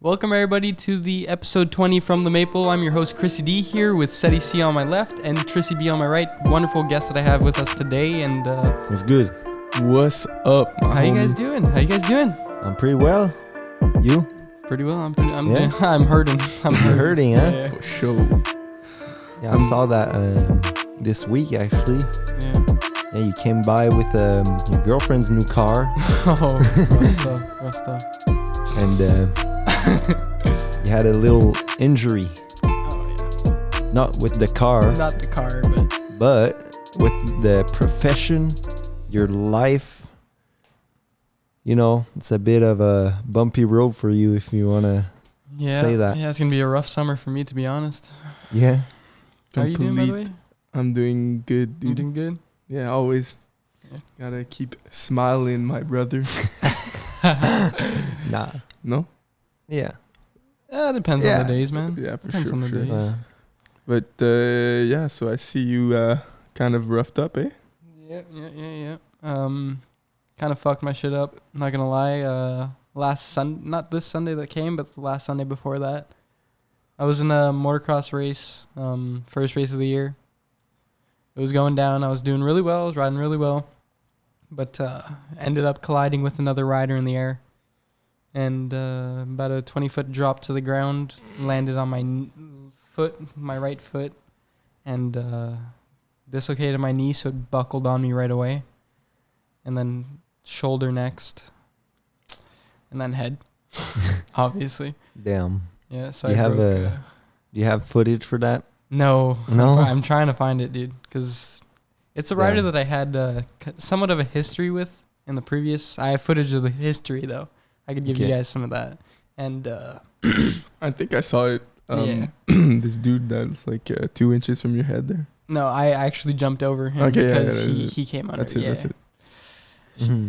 Welcome everybody to the episode 20 from The Maple. I'm your host Chrissy D here with Seti C on my left and Trissy B on my right. Wonderful guest that I have with us today, and It's good. What's up, my how homie? you guys doing? How you guys doing? I'm pretty well. You? Pretty well. I'm Yeah? I'm hurting. I'm You're hurting, huh? Yeah. For sure. Yeah, I saw that this week actually. Yeah. Yeah, you came by with your girlfriend's new car, Oh, rough stuff. and you had a little injury. Oh Not with the car, yeah. Not the car, but with the profession, your life. You know, it's a bit of a bumpy road for you if you wanna. yeah. Say that. Yeah, it's gonna be a rough summer for me, to be honest. Yeah. How are you doing, by the way? I'm doing good, You dude. doing good? Yeah, always. Yeah. Gotta keep smiling, my brother. Nah. No? Yeah. Depends Yeah. on the days, man. Yeah, for Depends sure. on the For sure. days. But yeah, so I see you kind of roughed up, eh? Yeah. Kind of fucked my shit up. Not gonna lie. Not this Sunday that came, but the last Sunday before that, I was in a motocross race. First race of the year. It was going down. I was doing really well. I was riding really well, but ended up colliding with another rider in the air, and about a 20-foot drop to the ground. Landed on my right foot, and dislocated my knee, so it buckled on me right away. And then shoulder next, and then head, obviously. Damn. Yeah, so You I have broke. Do you have footage for that? No. No? I'm trying to find it, dude, because it's a rider Yeah. that I had somewhat of a history with in the previous. I have footage of the history, though. I could give you Okay. guys some of that. And I think I saw it. Yeah. This dude that's like 2 inches from your head there. no, I actually jumped over him Okay, yeah, because yeah, he came under. That's it, yeah. that's it. Mm-hmm.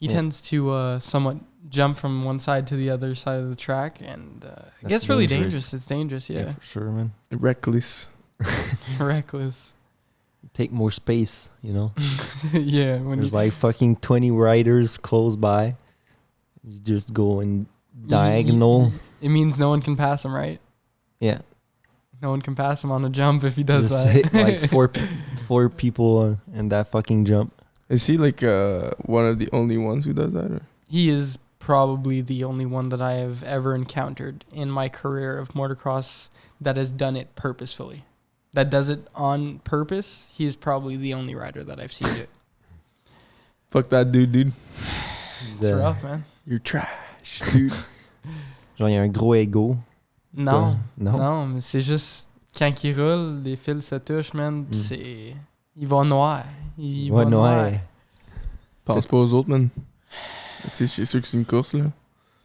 He Yeah. tends to somewhat jump from one side to the other side of the track, and it That's gets really dangerous. dangerous. It's dangerous, Yeah, yeah. for sure, man. Reckless. Reckless. Take more space, you know. Yeah, when There's you, like fucking 20 riders close by. You just go in diagonal. it means no one can pass him, right? Yeah. No one can pass him on a jump if he does Just that. hit like four people in that fucking jump. Is he like one of the only ones who does that? Or? He is probably the only one that I have ever encountered in my career of motocross that has done it purposefully. That does it on purpose. He is probably the only rider that I've seen do it. Fuck that dude. It's rough, man. You're trash, dude. Genre, il y a un gros ego. Non, Non? non, mais c'est juste quand il roule, les fils se touchent, man. pis c'est, il va noir. Il va Ouais, noir. ouais. Pense pas aux autres, man. Tu sais, c'est sûr que c'est une course, là.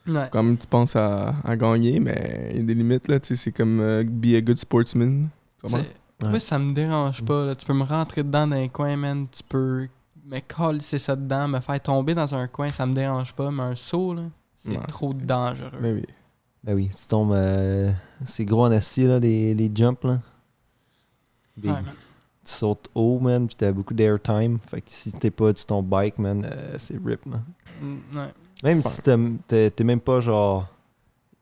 Ouais. Quand même, tu penses à gagner, mais il y a des limites, là. Tu sais, c'est comme be a good sportsman. Comment? C'est- Ouais. Moi, ça me dérange pas. Là. Tu peux me rentrer dedans dans un coin, man. Tu peux me coller ça dedans, me faire tomber dans un coin, ça me dérange pas. Mais un saut, là, c'est Ouais, trop dangereux. Ben oui. Ben oui, tu tombes. C'est gros en assis, là, les jumps, là. Big. Ouais, man. Tu sautes haut, man, pis t'as beaucoup d'airtime. Fait que si t'es pas sur ton bike, man, c'est rip, man. Ouais. Même Fuck. si t'es même pas genre.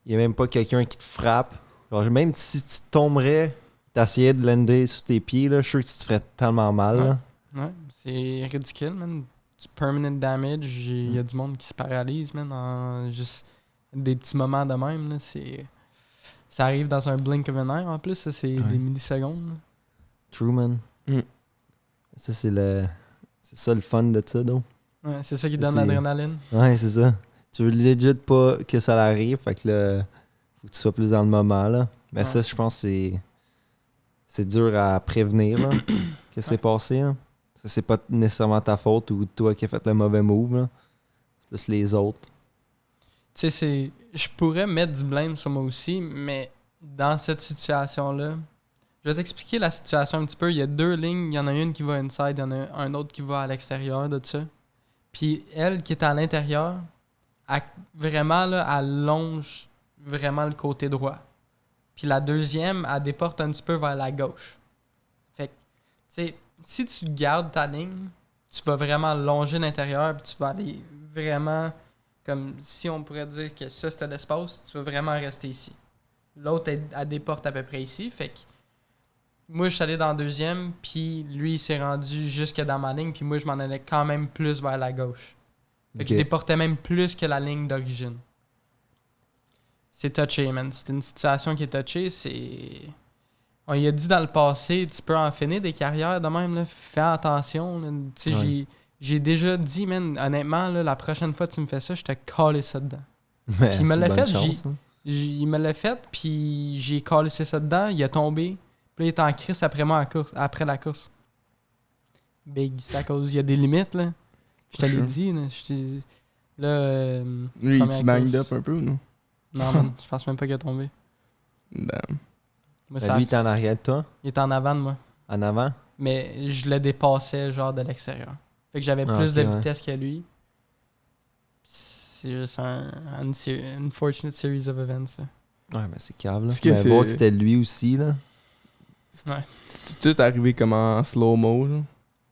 Y a même pas quelqu'un qui te frappe. Genre, même si tu tomberais, t'essayais de lander sur tes pieds, là, je suis sûr que tu te ferais tellement mal, là. Ouais, c'est ridicule, man. Du permanent damage, il y a du monde qui se paralyse, man, en juste des petits moments de même, là. Ça arrive dans un blink of an eye, en plus, ça, c'est Ouais. des millisecondes. Là. True, man. Mm. Ça, c'est ça le fun de ça, donc. Ouais, c'est ça qui Ça, donne c'est- l'adrénaline. Ouais, c'est ça. Tu veux legit pas que ça arrive, fait que là, faut que tu sois plus dans le moment, là. Mais Ouais. ça, je pense que c'est dur à prévenir, là, que c'est passé, là. Ça, c'est pas nécessairement ta faute ou toi qui as fait le mauvais move, là. C'est plus les autres. Tu sais, je pourrais mettre du blame sur moi aussi, mais dans cette situation-là, je vais t'expliquer la situation un petit peu. Il y a deux lignes. Il y en a une qui va inside, il y en a un autre qui va à l'extérieur de ça. Puis elle qui est à l'intérieur, vraiment, là, elle longe vraiment le côté droit. Puis la deuxième, elle déporte un petit peu vers la gauche. Fait que, tu sais, si tu gardes ta ligne, tu vas vraiment longer l'intérieur, puis tu vas aller vraiment Comme si on pourrait dire que ça, c'était l'espace, tu veux vraiment rester ici. L'autre est à des portes à peu près ici. Fait que moi, je suis allé dans la deuxième, puis lui, il s'est rendu jusque dans ma ligne, puis moi, je m'en allais quand même plus vers la gauche. Fait que je Ok. déportais même plus que la ligne d'origine. C'est touché, man. C'est une situation qui est touchée. On y a dit dans le passé, tu peux en finir des carrières de même, là. Fais attention. Là. Tu sais, Ouais. j'ai déjà dit, man, honnêtement, là, la prochaine fois que tu me fais ça, je te calé ça dedans. Mais Puis il me c'est l'a une bonne fait, chance, hein. Il me l'a fait, puis j'ai calé ça dedans, il a tombé. Puis là, il est en crise après moi après la course. Big, c'est à cause, il y a des limites, là. Je te l'ai Sure. dit, là. Là, Lui, il première te banged course. up un peu, non? Non, man, je pense même pas qu'il a tombé. Damn. Moi, Ben, lui, il est en arrière de toi, il était en avant de moi. en avant. Mais je le dépassais, genre, de l'extérieur. Fait que j'avais Ah, plus ok, de ouais. vitesse que lui. C'est juste une unfortunate series of events, là. Ouais, mais c'est cave, là. Est-ce que Mais c'est- voir que c'était lui aussi, là. Ouais. C'est tout arrivé comme en slow-mo, genre.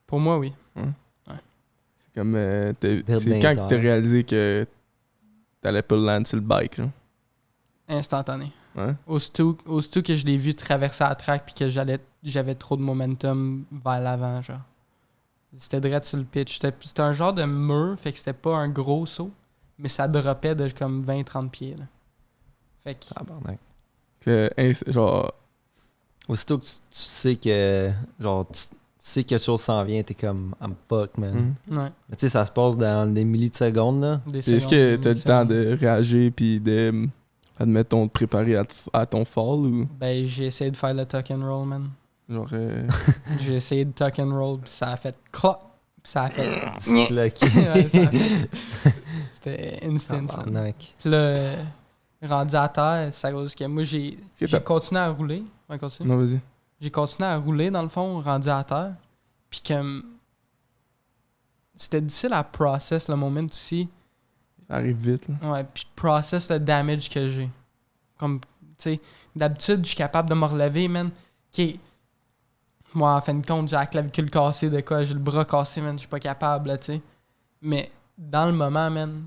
Pour moi, oui. C'est comme. Vite C'est dans quand les que t'as airs. réalisé que t'allais pas le land sur le bike, genre. Instantané. Ouais. Aussitôt que je l'ai vu traverser la track puis que j'avais trop de momentum vers l'avant, genre. C'était direct sur le pitch. C'était un genre de mur, fait que c'était pas un gros saut, mais ça droppait de comme 20-30 pieds, là. Fait que... Tabarnak. Genre. Aussitôt que tu sais que, genre, tu sais que quelque chose s'en vient, t'es comme, I'm fuck, man. Ouais. Mais tu sais, ça se passe dans des millisecondes, là. Des Est-ce secondes, que des t'as le temps secondes. de réagir puis de. Admettons, de préparer à ton fall ou. Ben, j'ai essayé de faire le tuck and roll, man. Genre. J'ai essayé de tuck and roll, puis ça a fait cloc, puis ça a fait... Claqué. Ouais, ça a fait- C'était instant. là. Tabarnak. Puis là, rendu à terre, c'est à cause que moi, j'ai continué à rouler. Ouais, continue. Non, vas-y. J'ai continué à rouler, dans le fond, rendu à terre. Puis comme... C'était difficile à process le moment aussi. Ça arrive vite, là. Ouais, puis process le damage que j'ai. Comme, tu sais, d'habitude, je suis capable de me relever, man. OK. Moi, en fin de compte, j'ai la clavicule cassée de quoi, j'ai le bras cassé, man. Je suis pas capable, là, tu sais. Mais dans le moment, man,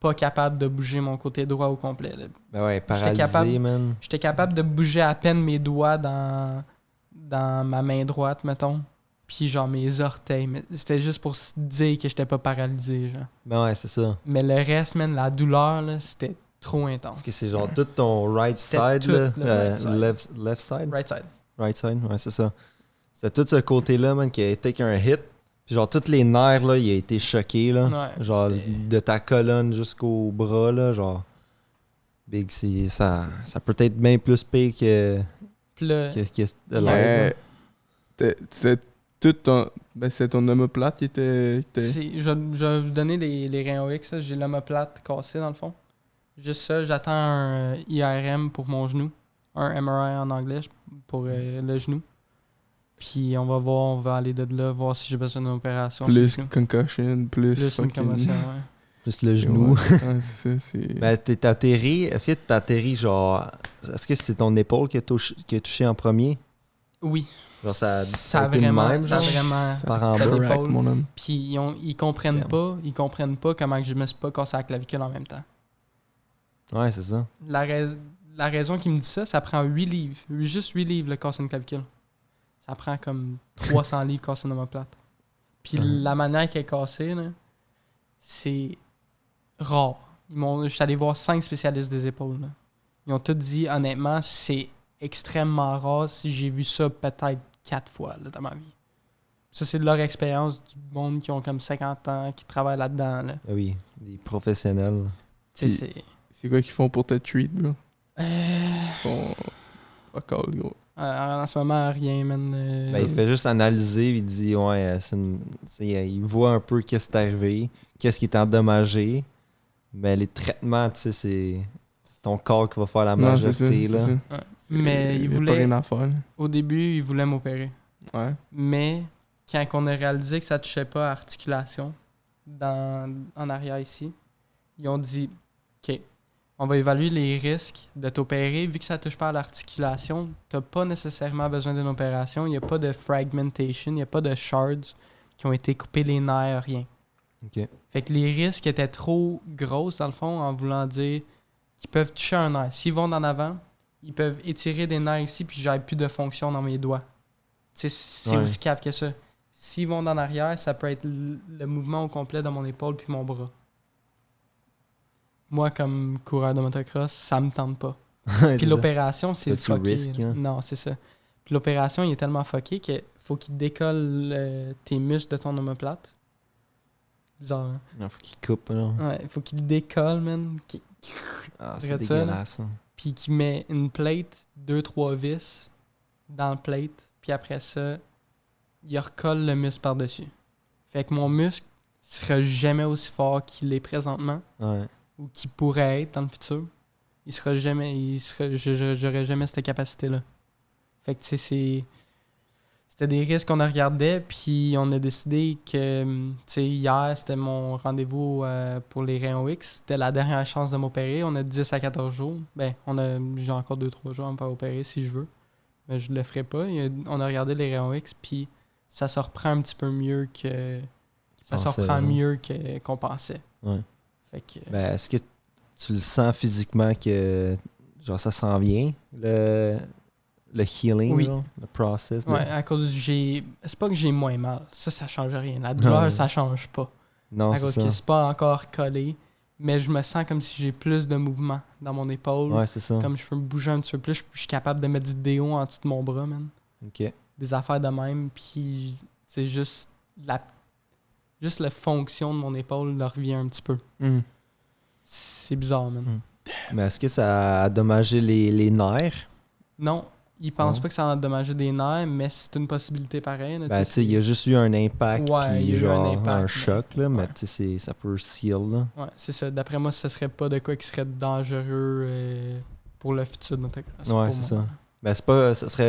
pas capable de bouger mon côté droit au complet, là. Ben ouais, paralysé, capable- man. J'étais capable de bouger à peine mes doigts dans ma main droite, mettons. Puis genre mes orteils. Mais c'était juste pour se dire que j'étais pas paralysé, genre. Ben ouais, c'est ça. Mais le reste, man, la douleur, là, c'était trop intense. Parce que c'est genre tout ton right C'était side, tout là. le right side. Left side? Right side. Right side, ouais, c'est ça. C'est tout ce côté-là, man, qui a été un hit. Puis genre, tous les nerfs, là, il a été choqué, là. Ouais, genre, c'était- de ta colonne jusqu'au bras, là, genre. Big, ça peut être bien plus pire que Puis là, de Mais- l'air. C'est tout ton. Ben, c'est ton omoplate qui était. je vais vous donner les reins OX. là. J'ai l'omoplate cassé, dans le fond. Juste ça, j'attends un IRM pour mon genou. Un MRI en anglais pour le genou. Puis on va voir, on va aller de là, voir si j'ai besoin d'une opération. Plus sur le genou. concussion, plus. Plus une fucking- commotion, ouais. Juste le genou. Ouais, ouais, c'est ça, c'est. Ben, t'es atterri. Est-ce que t'es atterri, genre. Est-ce que c'est ton épaule qui a touché en premier? Oui. Genre, ça a a été de vraiment, même, ça a genre? vraiment... Par en ça bas. dépend. Crack, mon homme. Puis ils comprennent Damn. ils comprennent pas comment que je me suis pas cassé la clavicule en même temps. Ouais, c'est ça. La raison qui me dit ça prend 8 livres. Juste 8 livres, le casser une clavicule. Ça prend comme 300 livres casser une omoplate. Puis la manière qu'elle est cassée, là, c'est rare. Je suis allé voir 5 spécialistes des épaules. Là. Ils ont tous dit, honnêtement, c'est extrêmement rare si j'ai vu ça peut-être 4 fois là, dans ma vie. Ça, c'est de leur expérience du monde qui ont comme 50 ans, qui travaillent là-dedans. Là. Ah oui, des professionnels. Tu sais, Puis- c'est... C'est quoi qu'ils font pour te treat, bro? Euh, Ils font. Fuck all, gros. en ce moment, rien, man. Ben, il fait juste analyser, il dit, ouais, il voit un peu qu'est-ce qui est arrivé, qu'est-ce qui est endommagé. Ben, les traitements, tu sais, c'est ton corps qui va faire la Non, c'est majorité, ça, là. c'est ça. Ouais. C'est- Mais il y a voulait- pas rien à faire, là. Au début, ils voulaient m'opérer. Ouais. Mais quand on a réalisé que ça touchait pas à l'articulation en arrière ici, ils ont dit OK, on va évaluer les risques de t'opérer. Vu que ça touche pas à l'articulation, t'as pas nécessairement besoin d'une opération. Il n'y a pas de fragmentation, il n'y a pas de shards qui ont été coupés les nerfs, rien. OK. Fait que les risques étaient trop grosses, dans le fond, en voulant dire qu'ils peuvent toucher un nerf. S'ils vont d'en avant, ils peuvent étirer des nerfs ici, puis j'aurai plus de fonction dans mes doigts. Tu sais, c'est Ouais. aussi cave que ça. S'ils vont d'en arrière, ça peut être le mouvement au complet de mon épaule puis mon bras. Moi, comme coureur de motocross, ça me tente pas. Ouais, Puis c'est ça. l'opération, c'est Là, tu fucké. risques, là. hein. Non, c'est ça. Puis l'opération, il est tellement fucké qu'il faut qu'il décolle tes muscles de ton omoplate. Bizarre, hein? Il faut qu'il coupe, là. Ouais, il faut qu'il décolle, man. Ah, Regarde c'est ça, là. dégueulasse. Hein. Puis qu'il met une plate, 2-3 vis dans le plate. Puis après ça, il recolle le muscle par-dessus. Fait que mon muscle sera jamais aussi fort qu'il est présentement Ouais. ou qu'il pourrait être dans le futur. Il sera jamais. J'aurais jamais cette capacité-là. Fait que tu sais, c'était des risques qu'on a regardé, puis on a décidé que, tu sais, hier, c'était mon rendez-vous pour les rayons X. C'était la dernière chance de m'opérer. On a 10 à 14 jours. Ben, j'ai encore 2-3 jours à me faire opérer si je veux. Mais je le ferai pas. On a regardé les rayons X, puis ça se reprend un petit peu mieux que... Ça se pensais, reprend hein. mieux qu'on pensait. Ouais. Fait que... Ben, est-ce que tu le sens physiquement que genre ça s'en vient, le healing, Oui. genre, le process? là? Ouais, à cause c'est pas que j'ai moins mal. Ça change rien. La douleur, Ouais. ça change pas. Non, À c'est cause ça. que c'est pas encore collé. Mais je me sens comme si j'ai plus de mouvement dans mon épaule. Ouais, c'est ça. Comme je peux me bouger un petit peu plus. Je suis capable de mettre du déo en dessous de mon bras, man. OK. Des affaires de même. Puis c'est juste juste la fonction de mon épaule leur revient un petit peu. C'est bizarre, man. Mais est-ce que ça a endommagé les nerfs? Non, ils pensent Non. pas que ça a endommagé des nerfs, mais c'est une possibilité pareille. Là, Ben, tu sais, il y a juste eu un impact, Ouais, il y puis a eu un genre impact, un mais- choc, là, mais ouais. tu sais, ça peut seal, là. Ouais, c'est ça. D'après moi, ce serait pas de quoi qui serait dangereux pour le futur de notre classe. Ouais, c'est ça. Ben,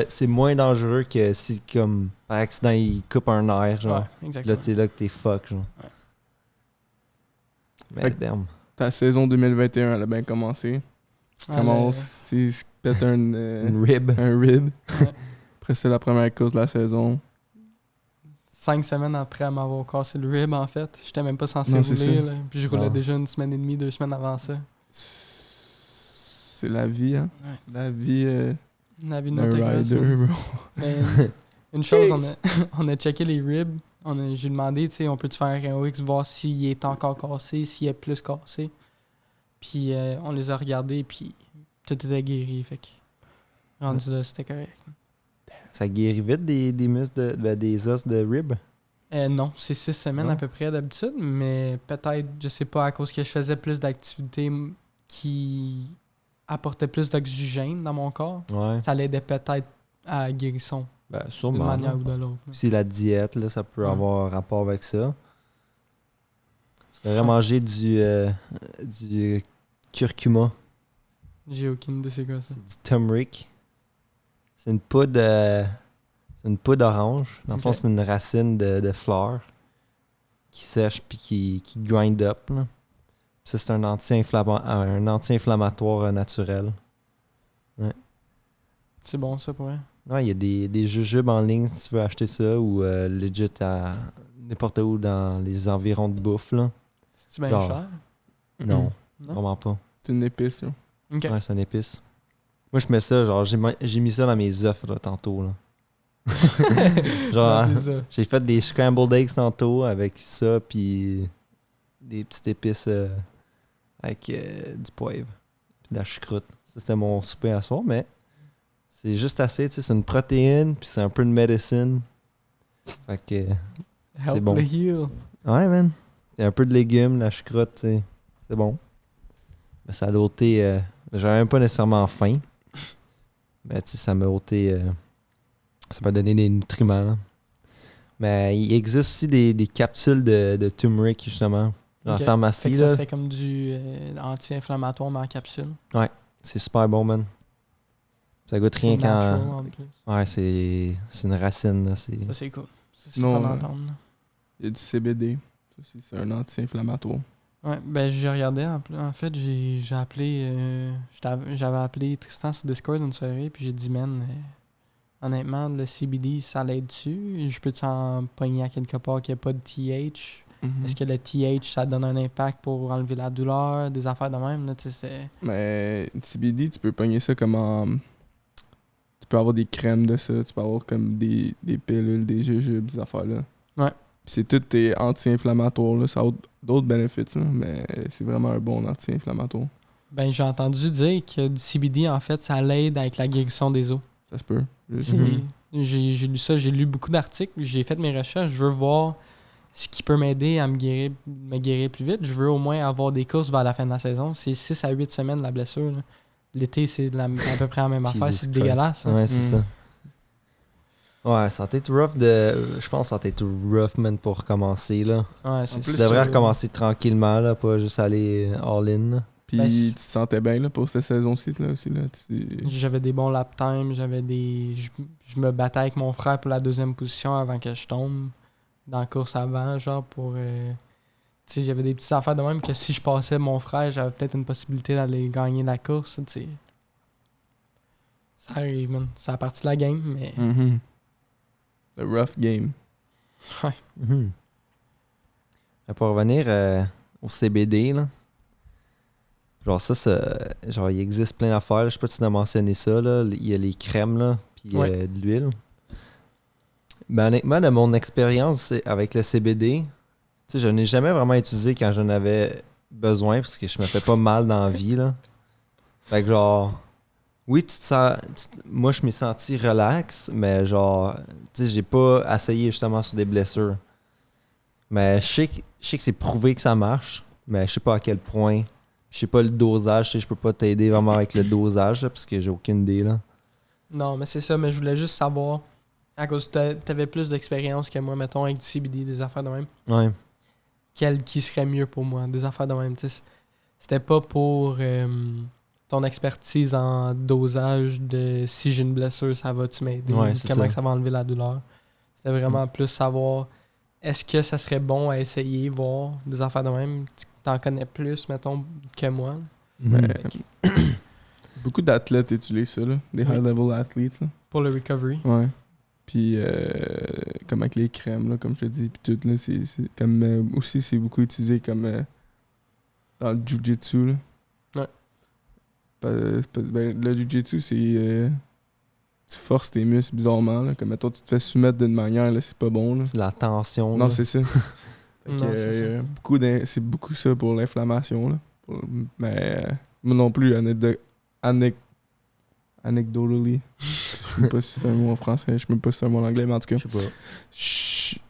c'est moins dangereux que si, comme, par accident, il coupe un nerf, genre. Ouais, exactement. Là, t'es là que t'es fuck, genre. Ouais. Mais Fait que- damn. Ta saison 2021, elle a bien commencé. Tu Ouais, commences, tu pètes Une rib. un rib. Ouais. Après, c'est la première course de la saison. 5 semaines après m'avoir cassé le rib, en fait. J'étais même pas censé Non, c'est rouler. ça. Là. Puis je roulais Non. déjà une semaine et demie, 2 semaines avant ça. C'est la vie, hein. Ouais. C'est la vie La vie de d'un motocross, rider, là. bro. Mais une chose, on a checké les ribs. J'ai demandé, tu sais, on peut-tu faire un rayon X, voir s'il est encore cassé, s'il est plus cassé. Puis on les a regardés, puis tout était guéri. Fait que rendu là, c'était correct. Ça guérit vite des muscles, des os de rib? Non, c'est 6 semaines Non? à peu près d'habitude, mais peut-être, je sais pas, à cause que je faisais plus d'activités qui apportaient plus d'oxygène dans mon corps, Ouais. ça l'aidait peut-être à la guérison, Ben, d'une sûrement. manière là. ou de l'autre. là. Puis la diète, là, ça peut Ouais. avoir rapport avec ça. Tu devrais manger du curcuma. J'ai aucune idée c'est quoi ça. C'est du turmeric. C'est une poudre, orange. Dans le fond, Ok. c'est une racine de fleurs qui sèche puis qui grind up. Là. Puis ça, c'est un anti-inflammatoire naturel. C'est bon ça pour vrai. Ouais, il y a des jujubes en ligne si tu veux acheter ça ou legit à n'importe où dans les environs de bouffe. Là. C'est-tu bien Genre. cher? Non, Non? vraiment pas. C'est une épice, là. Ok. Ouais, c'est une épice. Moi, je mets ça, genre, j'ai mis ça dans mes œufs là, tantôt. Là. Genre, Ouais, c'est ça. j'ai fait des scrambled eggs tantôt avec ça, puis des petites épices avec du poivre, puis de la choucroute. Ça, c'était mon souper à soir, mais c'est juste assez, tu sais, c'est une protéine, puis c'est un peu de medicine. Fait que, Help bon. the heal. ouais, man. Il y a un peu de légumes, de la choucroute, tu sais. C'est bon. Mais ça a ôté, j'avais même pas nécessairement faim. Mais tu sais, ça m'a ôté, ça m'a donné des nutriments. Là. Mais il existe aussi des capsules de turmeric, justement. Dans Ok. la Fait pharmacie, que ça là. serait comme du anti-inflammatoire mais en capsule. C'est super bon, man. Ça goûte rien C'est natural quand... en plus. Ouais, c'est une racine, là. C'est... Ça c'est cool. C'est Sinon, fun d'entendre. là. Il y a du CBD. Ça aussi, c'est un anti-inflammatoire. Ouais, ben j'ai regardé en fait, j'ai appelé j'avais appelé Tristan sur Discord une soirée puis j'ai dit man honnêtement le CBD ça l'aide dessus, je peux en pogner à quelque part qu'il n'y a pas de TH. Est-ce que le TH, ça donne un impact pour enlever la douleur, des affaires de même, là, tu sais, c'est... Mais CBD, tu peux pogner ça comme en... Tu peux avoir des crèmes de ça, tu peux avoir comme des pilules, des jujubes, des affaires-là. Ouais. Puis c'est tout tes anti-inflammatoires, là. Ça a d'autres bénéfices, là, mais c'est vraiment un bon anti-inflammatoire. Ben, j'ai entendu dire que du CBD, en fait, ça l'aide avec la guérison des os. Ça se peut. J'ai lu ça, j'ai lu beaucoup d'articles, j'ai fait mes recherches, je veux voir ce qui peut m'aider à me guérir plus vite. Je veux au moins avoir des courses vers la fin de la saison. C'est 6 à 8 semaines la blessure. Là. L'été, c'est à peu près la même affaire. Jesus C'est Christ. dégueulasse. Hein. Ouais, c'est ça. Ouais, ça va être rough je pense que ça va être rough, man, pour recommencer, là. Ouais, c'est plus, Tu ça. devrais recommencer tranquillement, là, pas juste aller all-in, là. Puis Ben, tu te sentais bien là, pour cette saison-ci là, aussi. Là. J'avais des bons lap time, je me battais avec mon frère pour la deuxième position avant que je tombe dans la course avant, genre pour... tu sais, j'avais des petites affaires de même que si je passais mon frère, j'avais peut-être une possibilité d'aller gagner la course, tu sais. Ça arrive, man. C'est la partie de la game, mais... The rough game. Ouais. Mhm. Pour revenir au CBD, là. Genre genre il existe plein d'affaires, là. Je sais pas si tu as mentionné ça, là. Il y a les crèmes, là, puis Ouais. de l'huile. Ben honnêtement, de mon expérience avec le CBD, tu sais, je n'ai jamais vraiment utilisé quand j'en avais besoin, parce que je me fais pas mal dans la vie, là. Fait que genre, oui, moi je m'ai senti relax, mais genre, tu sais, j'ai pas essayé justement sur des blessures. Mais je sais que c'est prouvé que ça marche, mais je sais pas à quel point. Je sais pas le dosage, je peux pas t'aider vraiment avec le dosage, là, parce que j'ai aucune idée, là. Non, mais c'est ça, mais je voulais juste savoir, à cause que t'avais plus d'expérience que moi, mettons, avec du CBD, des affaires de même, Ouais. quel qui serait mieux pour moi, des affaires de même, tu sais. C'était pas pour ton expertise en dosage de si j'ai une blessure, ça va-tu m'aider, Ouais, ou c'est comment ça. que ça va enlever la douleur. C'était vraiment plus savoir, est-ce que ça serait bon à essayer, voir des affaires de même, t'en connais plus, mettons, que moi. Mhm. Beaucoup d'athlètes utilisent ça, là. Des Oui. high-level athletes, là. Pour le recovery. Ouais. Puis, comme avec les crèmes, là, comme je te dis, puis tout, là, c'est comme... aussi, c'est beaucoup utilisé comme dans le jiu-jitsu, là. Ouais. Ben, le jiu-jitsu, c'est... tu forces tes muscles bizarrement, là. Comme, mettons, tu te fais soumettre d'une manière, là, c'est pas bon, là. C'est la tension. Non, là. c'est ça. Fait que, Non, c'est ça. c'est beaucoup ça pour l'inflammation, là. Mais moi non plus, anecdotally. Je sais pas si c'est un mot en français, je sais même pas si c'est un mot en anglais, mais en tout cas, Je sais pas.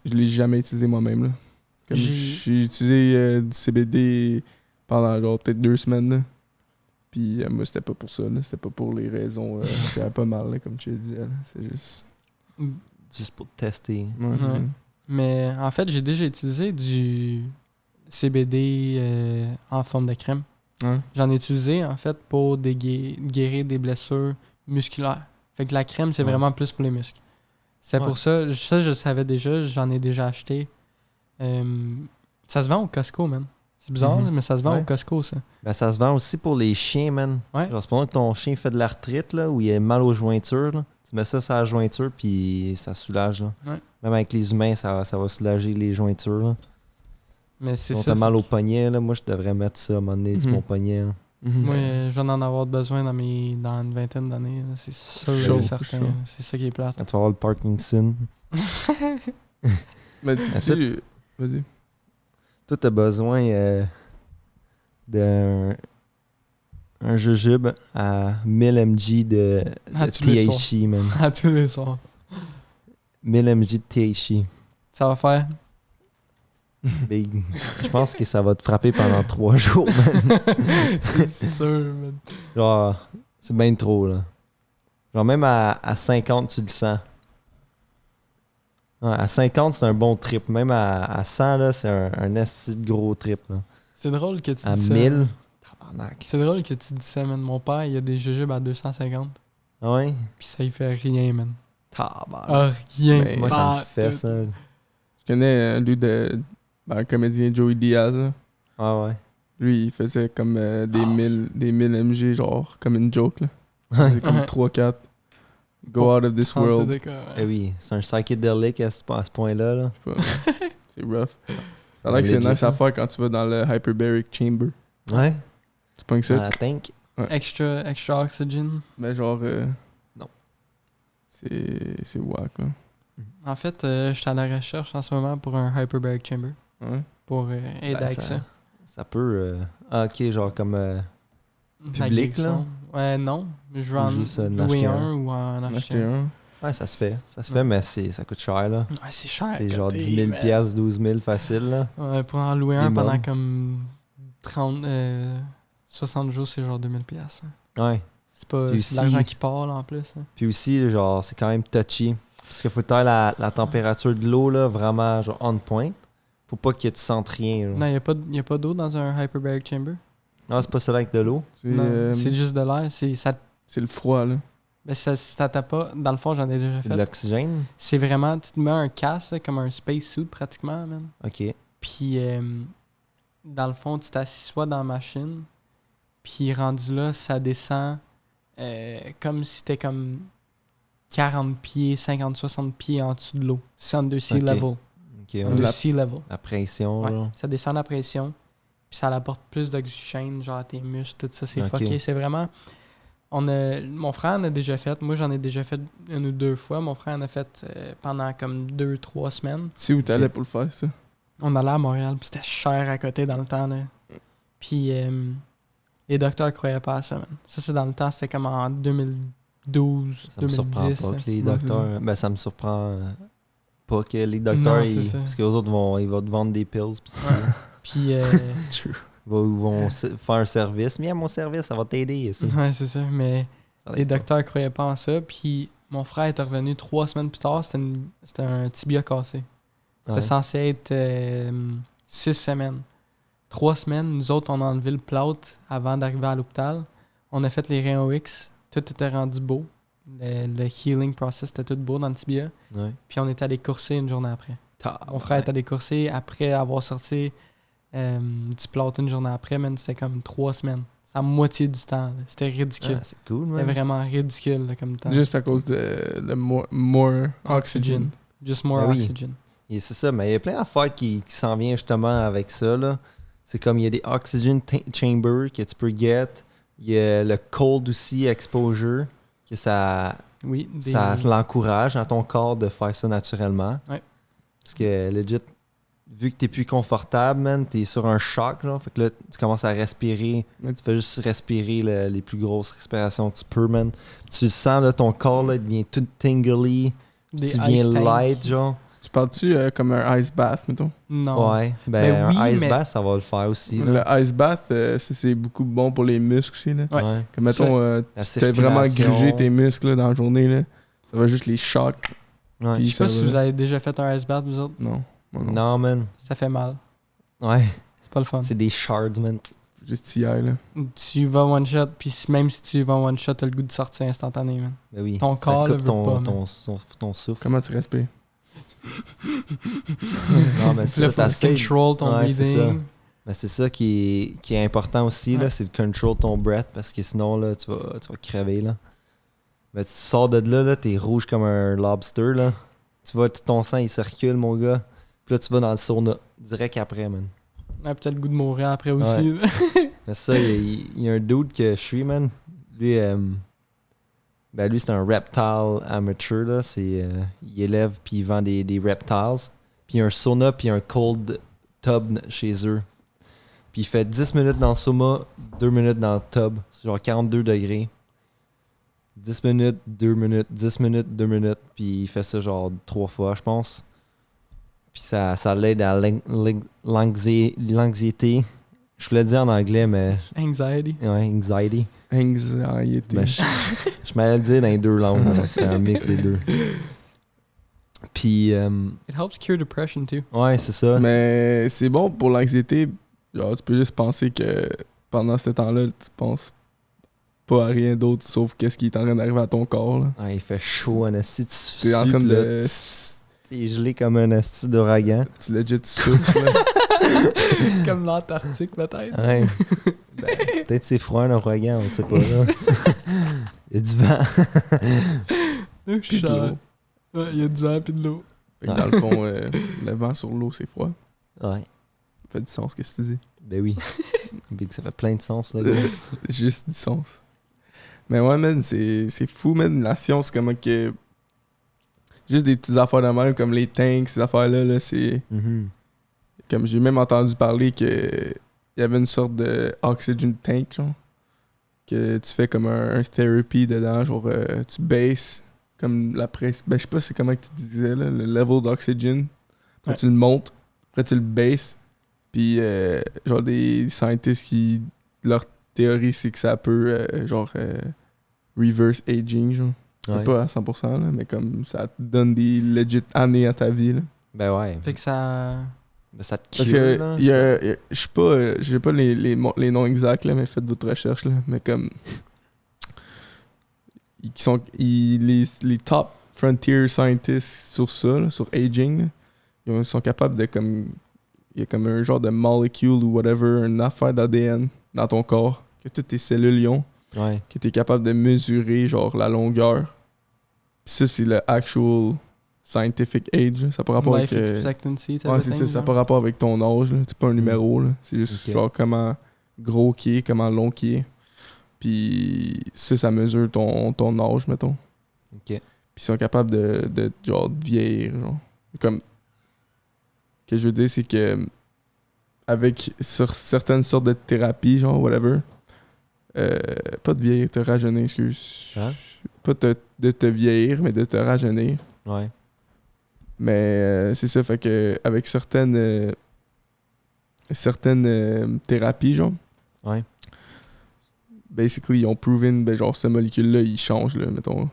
je l'ai jamais utilisé moi-même, là. Comme j'ai utilisé du CBD pendant genre peut-être 2 semaines, là. Puis moi, c'était pas pour ça, là. C'était pas pour les raisons. C'était pas mal, là, comme tu disais, là. C'est juste... Juste pour tester. Ouais, c'est Ouais. ça. Mais en fait, j'ai déjà utilisé du CBD en forme de crème. Ouais. J'en ai utilisé en fait pour guérir des blessures musculaires. Fait que la crème, c'est Ouais. vraiment plus pour les muscles. C'est Ouais. pour ça, je le savais déjà, j'en ai déjà acheté. Ça se vend au Costco, man. C'est bizarre, Mhm. là, mais ça se vend Ouais. au Costco, ça. Ben, ça se vend aussi pour les chiens, man. Ouais. Genre, c'est pendant que ton chien fait de l'arthrite, là, où il a mal aux jointures, là. Tu mets ça sur la jointure, puis ça soulage, là. Ouais. Même avec les humains, ça va soulager les jointures, là. Mais c'est Si on ça. t'a mal fait au poignet, là, moi, je devrais mettre ça à un moment donné, sur Mhm. mon poignet, là. que moi, je vais en avoir besoin dans une vingtaine d'années. Là. C'est sûr Chaud, et certain. chaud. Là. C'est ça qui est plate. Quand tu vas avoir le Parkinson. Mais Ah, tu... Vas-y. Toi, t'as besoin d'un un jujube à 1000 mg de tous les THC, man. À tous les soirs. 1000 mg de THC. Ça va faire. Big. Je pense que ça va te frapper pendant 3 jours, man. C'est sûr, man. Genre, c'est bien trop, là. Genre, même à 50, tu le sens. Ouais, à 50, c'est un bon trip. Même à 100, là, c'est un esti de gros trip, là. C'est drôle que tu À dis ça. 1000, man. tabarnak. C'est drôle que tu dis ça, man. Mon père, il a des jujubes à 250. Ah ouais? Puis ça, il fait rien, man. Tabarnak. Ah, rien. Mais Moi, ça Pas me fait, tout. ça. Je connais lui un comédien Joey Diaz, là. Ah ouais. Lui, il faisait comme des 1000 mg, genre, comme une joke, là. Il faisait comme Ouais. 3-4. Go out of this Prendre ça world. de quoi, ouais. Eh oui, c'est un psychédélique à ce point-là, là. C'est rough. Ça a l'air que c'est Legit, nice à hein. faire quand tu vas dans le hyperbaric chamber. Ouais. Tu pognes Dans ça. la tank. Extra oxygen. Mais genre. Non. C'est wack, là. En fait, je suis à la recherche en ce moment pour un hyperbaric chamber. Ouais. Pour aider Ben, avec ça. Ça peut. Ah, ok, genre comme. La public, guérison. Ouais, non. Je vais Ou en juste en louer acheter un un. ou en acheter Acheter un. un. Ouais, ça se fait. Ça se Ouais. fait, mais ça coûte cher, là. Ouais, c'est cher. C'est genre côté, 10 000 man. piastres, 12 000 facile, là. Ouais, pour en louer un Les pendant mobs. comme 30, 60 jours, c'est genre 2000 pièces. Ouais. C'est pas Puis c'est de aussi- l'argent qui part là, en plus. Hein. Puis aussi, genre, c'est quand même touchy. Parce qu'il faut que tu la température de l'eau, là, vraiment, genre, on point. Faut pas que tu sentes rien, Non, là. il n'y a pas d'eau dans un hyperbaric chamber. Non, c'est pas ça avec de l'eau. Non, c'est juste de l'air. C'est le froid, là. Ben, ça tape pas. Dans le fond, j'en ai déjà C'est de fait. l'oxygène. C'est vraiment, tu te mets un casque, là, comme un space suit pratiquement, man. Ok. Puis, dans le fond, tu t'assois dans la machine. Puis, rendu là, ça descend comme si c'était comme 40 pieds, 50, 60 pieds en dessous de l'eau. C'est under sea Ok. level. Ok, ouais. Under La- sea level. La pression, Ouais. genre. Ça descend la pression. Puis, ça apporte plus d'oxygène, genre à tes muscles, tout ça. C'est Ok. fucké. C'est vraiment. Mon frère en a déjà fait. Moi, j'en ai déjà fait une ou deux fois. Mon frère en a fait pendant comme 2-3 semaines. Tu sais où t'allais pour le faire, ça? On allait à Montréal, puis c'était cher à côté dans le temps. Là. Puis les docteurs croyaient pas à ça, man. Ça, c'est dans le temps, c'était comme en 2012, Ça me surprend 2010. pas là. que les Ouais, docteurs. Ben, ça me surprend pas que les docteurs. Non, c'est ça. Parce que les autres ils vont te vendre des pills. Puis Puis, ils vont faire un service. Viens à mon service, ça va t'aider. Ça. ouais, c'est ça. Mais Ça les l'aide pas. docteurs croyaient pas en ça. Puis mon frère est revenu 3 semaines plus tard, c'était un tibia cassé. C'était Ouais. censé être 6 semaines. 3 semaines, nous autres, on a enlevé le plâtre avant d'arriver à l'hôpital. On a fait les rayons X. Tout était rendu beau. Le healing process était tout beau dans le tibia. Ouais. Puis on est allé courser une journée après. Mon frère est allé courser après avoir sorti du plâtre une journée après, man. C'était comme 3 semaines. C'est la moitié du temps. Là. C'était ridicule. Ah, c'est cool, C'était man. vraiment ridicule là, comme temps. Juste à cause de le more oxygen. Just more Ben oui. oxygen. Et c'est ça, mais il y a plein d'affaires qui s'en viennent justement avec ça. Là. C'est comme il y a des oxygen chambers que tu peux get. Il y a le cold aussi exposure, que ça Oui. ça l'encourage à ton corps de faire ça naturellement. Ouais. Parce que legit, vu que t'es plus confortable, man, t'es sur un choc, genre. Fait que là, tu commences à respirer. Ouais. Tu fais juste respirer les plus grosses respirations que tu peux, man. Tu le sens, là, ton corps, là, il devient tout tingly. Des Tu deviens ice tanks. light, genre. Tu parles-tu comme un ice bath, mettons? Non. Ouais. Ben, Mais oui, un ice mais- bath, ça va le faire aussi, là. Le ice bath, ça, c'est beaucoup bon pour les muscles aussi, là. Ouais. Comme mettons, La tu fais vraiment circulation. gruger tes muscles là, dans la journée, là. Ça va juste les chocs. Ouais. Puis Je sais pas ça si va. vous avez déjà fait un ice bath, vous autres. Non. Moi, non. Non, man. Ça fait mal. Ouais. C'est pas le fun. C'est des shards, man. Juste hier, là. Tu vas one shot, puis même si tu vas one shot, t'as le goût de sortir instantané, man. Ben oui. Ton Ça corps, là, coupe veut ton, pas, ton souffle. Comment tu respires? Non, mais c'est Là, ça, faut t'essayes. control ton Ouais, c'est breathing. Mais c'est ça qui est important aussi, là, Ouais. c'est de control ton breath parce que sinon là, tu vas crever. Là. Mais tu sors de là, t'es rouge comme un lobster. Là. Tu vois, tout ton sang il circule, mon gars. Puis là, tu vas dans le sauna direct après, man. Ouais, peut-être le goût de mourir après aussi. là. Mais ça, il y a un dude que je suis, man. Lui, lui c'est un reptile amateur. Là. Il élève puis il vend des reptiles. Puis il y a un sauna puis un cold tub chez eux. Puis il fait 10 minutes dans le sauna, 2 minutes dans le tub. C'est genre 42 degrés. 10 minutes, 2 minutes, 10 minutes, 2 minutes. Puis il fait ça genre 3 fois, je pense. Puis ça l'aide à l'anxiété. Je voulais le dire en anglais, mais... Anxiety. Ouais, anxiety. Anxiety. Ben, je m'allais le dire dans les deux langues. là. C'était un mix des deux. Puis, It helps cure depression too. ouais, c'est ça. Mais c'est bon pour l'anxiété. Genre, tu peux juste penser que pendant ce temps-là, tu penses pas à rien d'autre sauf qu'est-ce qui est en train d'arriver à ton corps. Là. Ouais, il fait chaud, un asti. T'es en train de. T'es gelé comme un asti d'ouragan. Tu legit souffles. là. Comme l'Antarctique, peut-être. Ouais. Ben, peut-être c'est froid un ouragan, on sait pas. Là. Il y a du vent. Puis de l'eau. Ouais, il y a du vent et de l'eau. Fait que dans le fond, le vent sur l'eau, c'est froid. Ouais. Ça fait du sens, qu'est-ce que tu dis? Ben oui. Big, ça fait plein de sens, là. gars. Juste du sens. Mais ouais, man, c'est fou, man. La science, comment que. Juste des petites affaires de même, comme les tanks, ces affaires-là, là, c'est. Mhm. Comme j'ai même entendu parler que. Il y avait une sorte de oxygen tank, genre. Que tu fais comme un therapy dedans, genre, tu baisses comme la presse. Ben, je sais pas c'est comment que tu disais, là, le level d'oxygène. Après, Ouais. tu le montes. Après, tu le baisses. Puis, genre, des scientists qui. Leur théorie, c'est que ça peut, reverse aging, genre. Ouais. Pas à 100%, là, mais comme ça te donne des legit années à ta vie, là. Ben ouais. Fait que ça. Ben, ça te Parce cure, que, là. je sais pas, j'ai pas les noms exacts, là, mais faites votre recherche, là. Mais comme. Les top frontier scientists sur ça, là, sur aging, là, ils sont capables de comme. Il y a comme un genre de molecule ou whatever, une affaire d'ADN dans ton corps, que toutes tes cellules y ont, Ouais. que tu es capable de mesurer, genre, la longueur. Puis ça, c'est le actual scientific age. Là. Ça par rapport Life avec. expectancy, Ouais, c'est ça. Ça par rapport avec ton âge. Là. C'est pas un numéro. Là. C'est juste Ok. genre comment gros qui est, comment long qui est. Puis ça mesure ton âge, mettons. Ok. Puis ils sont capables de genre de vieillir. Genre. Comme. Ce que je veux dire, c'est que avec sur certaines sortes de thérapies, genre whatever. Pas de vieillir, te rajeunir, excuse. Hein? Pas de te vieillir, mais de te rajeunir. Ouais. Mais c'est ça, fait que avec certaines thérapies, genre, Ouais. basically, ils ont proven, ben, genre, cette molécule-là, il change, là, mettons.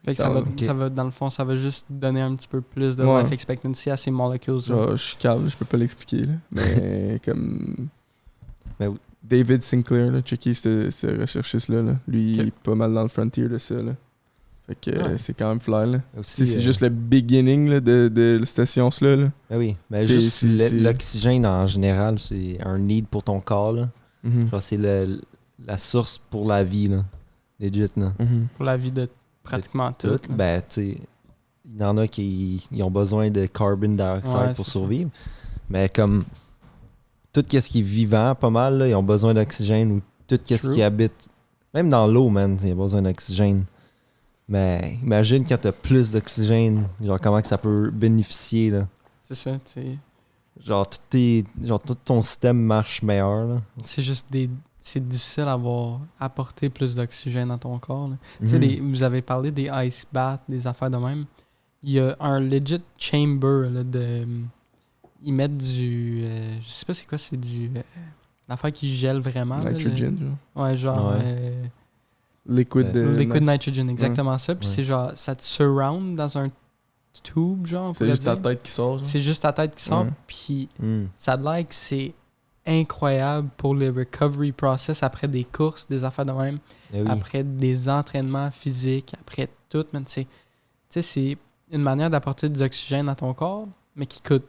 Fait que ça va, Ok. ça va, dans le fond, ça va juste donner un petit peu plus de Ouais. life expectancy à ces molecules. Genre, je suis calme, je peux pas l'expliquer, là. Mais comme. Ben oui. David Sinclair, là, checker ce recherchiste-là, là. Lui, il Ok. est pas mal dans le frontier de ça, là. Fait que Ouais. c'est quand même fly, là. Aussi, C'est juste le beginning, là, de cette science-là, là. Ben oui. Ben C'est- juste c'est- l'oxygène en général, c'est un need pour ton corps, là. Mhm. Genre, c'est la source pour la vie, là. Legit, là. Mhm. Pour la vie de pratiquement tout. Tout. Ben, tu sais, il y en a qui ils ont besoin de carbon dioxide Ouais, pour c'est survivre. Mais comme tout ce qui est vivant, pas mal, là, ils ont besoin d'oxygène ou tout ce True. qui habite. Même dans l'eau, man, il y a besoin d'oxygène. Mais imagine quand t'as plus d'oxygène, genre comment que ça peut bénéficier, là. C'est ça, tu Genre, tout ton système marche meilleur, là. c'est juste c'est difficile à apporter plus d'oxygène dans ton corps. Là. Tu sais, Mhm. vous avez parlé des ice baths, des affaires de même. Il y a un legit chamber là, ils mettent du. Je sais pas c'est quoi, c'est du. L'affaire qui gèle vraiment. là, Nitrogen, genre. ouais, genre. Ouais. Liquid de. Liquid nitrogen, exactement ça. Puis Ouais. c'est genre. Ça te surround dans un tube, genre. on C'est pourrait juste ta dire. tête qui sort, genre. C'est juste ta tête qui sort. Ouais. Puis Mm. ça a l'air que c'est incroyable pour le recovery process après des courses, des affaires de même. Eh oui. Après des entraînements physiques, après tout, man, tu sais, c'est une manière d'apporter de l'oxygène à ton corps, mais qui coûte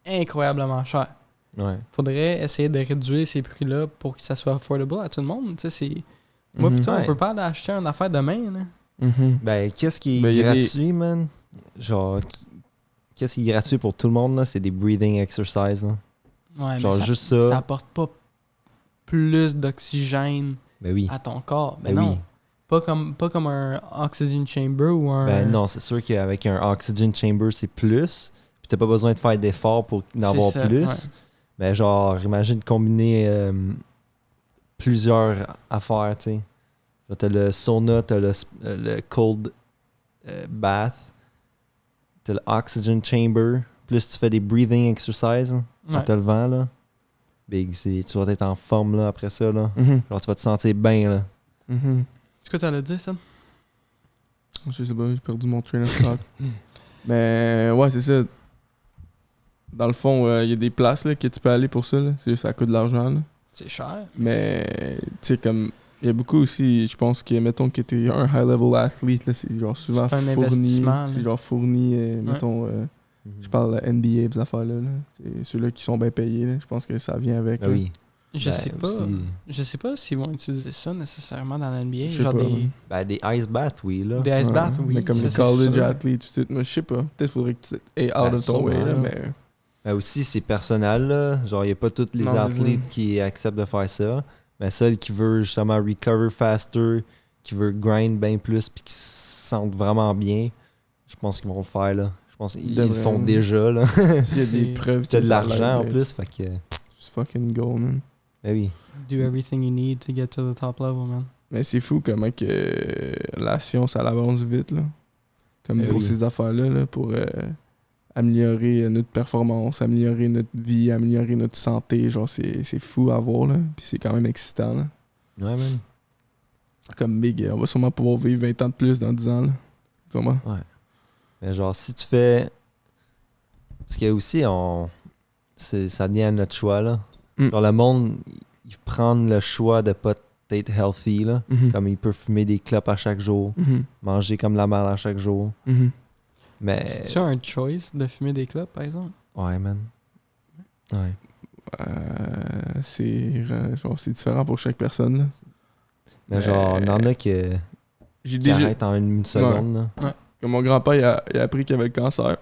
incroyablement cher. Ouais. Faudrait essayer de réduire ces prix-là pour que ça soit affordable à tout le monde. Tu sais, c'est. Moi, Mhm. plutôt, Ouais. on peut pas aller acheter une affaire demain, là. Mhm. Ben, qu'est-ce qui est Ben, y a des- gratuit, man? Genre, qu'est-ce qui est gratuit pour tout le monde, là? C'est des breathing exercises, là. Ouais, Genre, mais juste ça. ça apporte pas plus d'oxygène Ben oui. à ton corps. Ben, Ben non. oui. Pas comme un oxygen chamber ou un. Ben non, c'est sûr qu'avec un oxygen chamber, c'est plus. Puis t'as pas besoin de faire d'efforts pour en avoir C'est ça, plus. ouais. Mais genre, imagine combiner plusieurs affaires, tu sais. Là, t'as le sauna, t'as le cold bath, t'as le oxygen chamber. Plus tu fais des breathing exercises hein, en Ouais. te levant, là. Big, tu vas être en forme, là, après ça, là. Mhm. Genre, tu vas te sentir bien, là. Mhm. C'est quoi t'allais dire, ça? Je sais pas, j'ai perdu mon train of thought. Mais ouais, c'est ça. Dans le fond, il y a des places là, que tu peux aller pour ça. Là. C'est juste ça coûte de l'argent. Là. C'est cher. Mais tu sais, comme. Il y a beaucoup aussi, je pense que, mettons que t'es un high-level athlete, là, c'est genre souvent C'est un fourni. investissement, là. C'est genre fourni, mettons, je parle de NBA, ces affaires-là. Là. C'est ceux-là qui sont bien payés. Là. Je pense que ça vient avec. Ben là. oui. Je Ben, sais pas. aussi- Je sais pas s'ils vont utiliser ça nécessairement dans l'NBA. Je sais Genre pas, des, man. Ben, des ice baths, oui, là. des ice Ouais, baths, oui. Mais comme ça, les c'est college sûr. athletes, tout, moi, je sais pas. Peut-être faudrait que tu aies out Ben, of ton way, sûrement, là, là. mais. Mais aussi, c'est personnel, là. Genre, il n'y a pas tous les Non, athlètes qui acceptent de faire ça. Mais celle qui veut justement recover faster, qui veut grind bien plus, puis qui se sentent vraiment bien, je pense qu'ils vont le faire, là. Je pense qu'ils le font déjà, là. S'il y a des preuves T'as que de ça l'argent en l'aide, plus, fait que... just fucking go, man. Ben oui. Do everything you need to get to the top level, man. Mais c'est fou comment que la science, elle avance vite, là. Comme Eh pour oui. ces affaires-là, là, pour améliorer notre performance, améliorer notre vie, améliorer notre santé. Genre, c'est fou à voir, là. Puis c'est quand même excitant, là. Ouais, man. Comme Big, on va sûrement pouvoir vivre 20 ans de plus dans 10 ans, là. Comment? Ouais. Mais genre, si tu fais... Parce que aussi, ça vient à notre choix, là. Mm. Genre, le monde, ils prennent le choix de pas être healthy, là. Mhm. Comme ils peuvent fumer des clopes à chaque jour, Mhm. manger comme la merde à chaque jour. Mhm. Mais... C'est-tu un choice de fumer des clopes, par exemple? Ouais, man. Ouais. C'est différent pour chaque personne, là. Mais genre, il y en a qui J'ai déjà... arrêtent en une seconde, là. Comme mon grand-père, il a appris qu'il avait le cancer.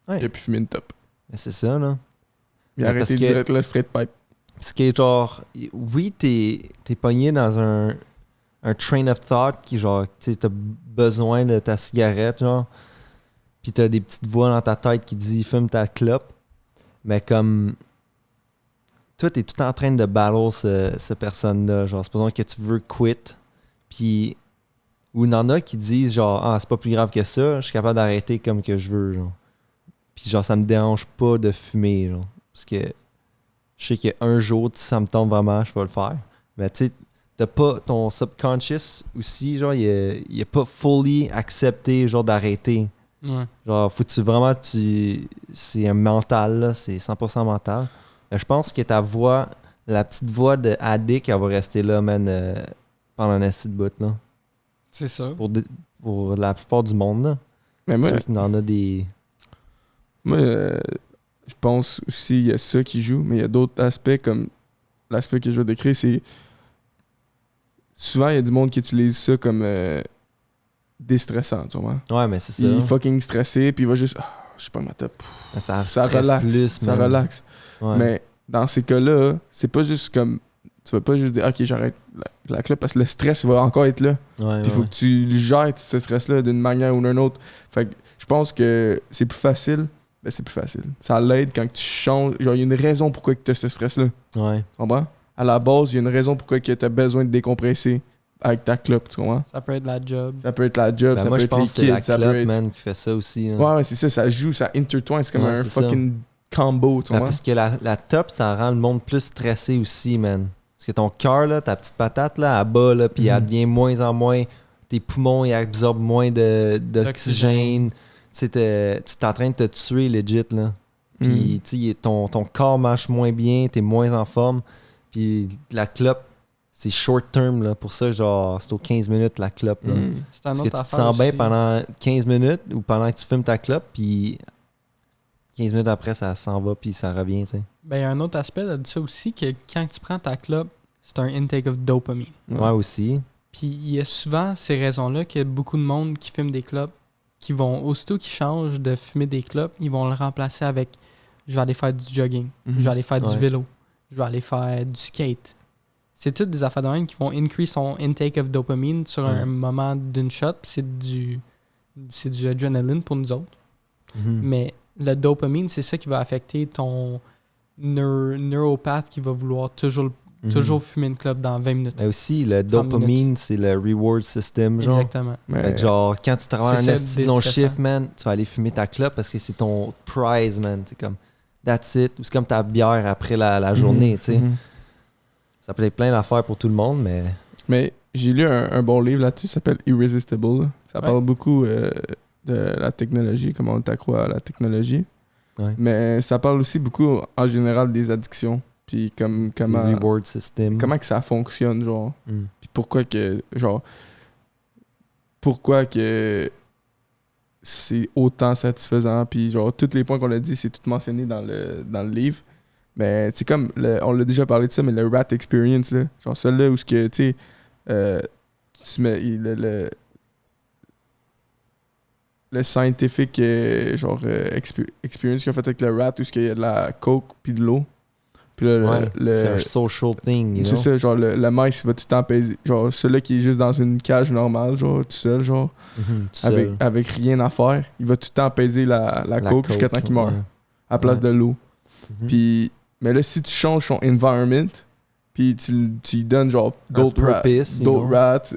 Ouais. Il a pu fumer une top. Mais c'est ça, là. Il a Mais parce arrêté que- direct le straight pipe. Parce que genre, oui, t'es pogné dans un train of thought qui genre, tu sais, t'as besoin de ta cigarette, genre, pis t'as des petites voix dans ta tête qui disent fume ta clope, mais comme, toi, t'es tout en train de battle cette personne-là, genre, supposons que tu veux quit, pis, ou il y en a qui disent genre, ah, c'est pas plus grave que ça, je suis capable d'arrêter comme que je veux, genre. Pis genre, ça me dérange pas de fumer, genre, parce que je sais qu'un jour, si ça me tombe vraiment, je vais le faire. Mais tu sais, t'as pas ton subconscious aussi, genre, il est pas fully accepté, genre, d'arrêter. Ouais. Genre, faut-tu vraiment, c'est un mental, là, c'est 100% mental. Je pense que ta voix, la petite voix de addict, elle va rester là, man, pendant un esti de bout, là. C'est ça. Pour la plupart du monde, là. Mais C'est moi, sûr qu'il y en a des... moi je pense aussi il y a ça qui joue, mais il y a d'autres aspects comme l'aspect que je veux décrire, c'est souvent il y a du monde qui utilise ça comme déstressant, tu vois. Ouais, mais c'est ça. Il est fucking stressé, puis il va juste je sais pas ma top. Mais ça Ça stresse relaxe, plus, ça man. relaxe. Ouais. Mais dans ces cas-là, c'est pas juste comme tu vas pas juste dire OK, j'arrête la clope parce que le stress il va encore être là. Ouais, Puis il faut ouais. que tu le gères ce stress-là d'une manière ou d'une autre. Fait que je pense que c'est plus facile. Ben c'est plus facile. Ça l'aide quand tu changes. Genre, il y a une raison pourquoi tu as ce stress-là. Ouais. Tu comprends? À la base, il y a une raison pourquoi tu as besoin de décompresser avec ta clope. Tu comprends? Ça peut être la job. Ça peut être la job, Ben, ça moi, peut je être les pense que c'est la kids, ça peut clope, être... man, qui fait ça aussi. Hein. Ouais, c'est ça. Ça joue, ça intertwine. C'est comme Ouais, un c'est ça. fucking combo. Tu Ben, comprends? parce que la top, ça rend le monde plus stressé aussi, man. Parce que ton cœur, là, ta petite patate, là, elle bat, là, puis elle Mhm. devient moins en moins. Tes poumons, ils absorbent moins d'oxygène. Tu sais, tu es en train de te tuer, legit, là. Puis, tu sais, ton corps marche moins bien, t'es moins en forme. Puis, la clope, c'est short term, là. Pour ça, genre, c'est aux 15 minutes, la clope, là. Mhm. C'est un Parce que autre tu te affaire sens bien aussi. pendant 15 minutes ou pendant que tu fumes ta clope, puis 15 minutes après, ça s'en va, puis ça revient, tu sais. Ben, il y a un autre aspect de ça aussi, que quand tu prends ta clope, c'est un intake of dopamine. Ouais, aussi. Puis il y a souvent ces raisons-là qu'il y a beaucoup de monde qui fume des clopes, qui vont, aussitôt qu'ils changent de fumer des clopes, ils vont le remplacer avec je vais aller faire du jogging, Mhm. je vais aller faire Ouais. du vélo, je vais aller faire du skate. C'est toutes des affaires de même qui vont increase son intake of dopamine sur un Ouais. moment d'une shot, puis c'est du adrenaline pour nous autres. Mhm. Mais le dopamine, c'est ça qui va affecter ton neuropathe qui va vouloir toujours Mhm. toujours fumer une clope dans 20 minutes. Mais aussi, le 30 dopamine, c'est le reward system, genre. Exactement. Mais Fait que genre, quand tu travailles C'est un ça, esti de long déstressant. shift, man, tu vas aller fumer ta clope parce que c'est ton prize, man. C'est comme, that's it. Ou c'est comme ta bière après la journée, tu sais. Mhm. Ça peut être plein d'affaires pour tout le monde, mais... Mais j'ai lu un bon livre là-dessus, ça s'appelle Irresistible. Ça Ouais. parle beaucoup de la technologie, comment on est accro à la technologie. Ouais. Mais ça parle aussi beaucoup, en général, des addictions. Puis comment Le reward system. que ça fonctionne, genre. Mm. Puis pourquoi que c'est autant satisfaisant. Puis genre, tous les points qu'on a dit, c'est tout mentionné dans le livre. Mais c'est comme, on l'a déjà parlé de ça, mais le rat experience, là, genre celui-là où ce que, tu sais, tu mets le scientific experience qu'il a fait avec le rat, où il y a de la coke puis de l'eau. Puis là, c'est un social thing, you c'est know? ça, genre le mice il va tout le temps peser. Genre celui-là qui est juste dans une cage normale, genre tout seul, genre Tout seul. avec rien à faire, il va tout le temps peser la coke jusqu'à temps qu'il meurt. ouais. À la place de l'eau. Mhm. Puis, mais là, si tu changes son environment, puis tu lui donnes genre d'autres purpose, you know? rats,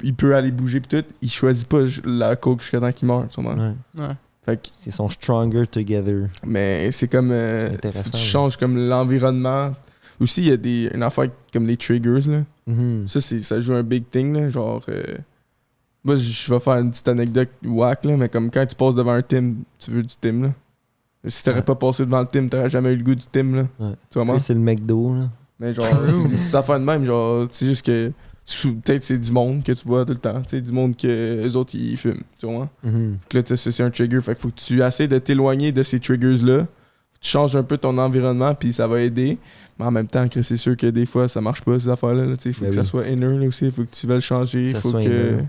il peut aller bouger pis tout, il choisit pas la coke jusqu'à temps qu'il meurt, sûrement. Ouais. Ouais. Fait que, Ils sont stronger together. mais c'est comme intéressant, tu changes comme l'environnement. Aussi, il y a une affaire comme les triggers là. Mhm. Ça joue un big thing là, genre moi je vais faire une petite anecdote whack là, mais comme quand tu passes devant un Tim, tu veux du Tim là. Si t'aurais Ouais. pas passé devant le Tim, t'aurais jamais eu le goût du Tim là. Ouais. Tu vois moi? Puis c'est le McDo, là. Mais genre, c'est des petites affaires de même, genre, c'est juste que peut-être c'est du monde que tu vois tout le temps, tu sais, du monde que les autres ils fument, tu vois. Mhm. Fait que là, c'est un trigger, fait qu'il faut que tu essaies de t'éloigner de ces triggers-là, tu changes un peu ton environnement, puis ça va aider, mais en même temps, que c'est sûr que des fois ça marche pas ces affaires-là, tu sais, il faut Ben que ça oui. soit inner là aussi, il faut que tu veuilles changer, il Ça faut soit que. inner.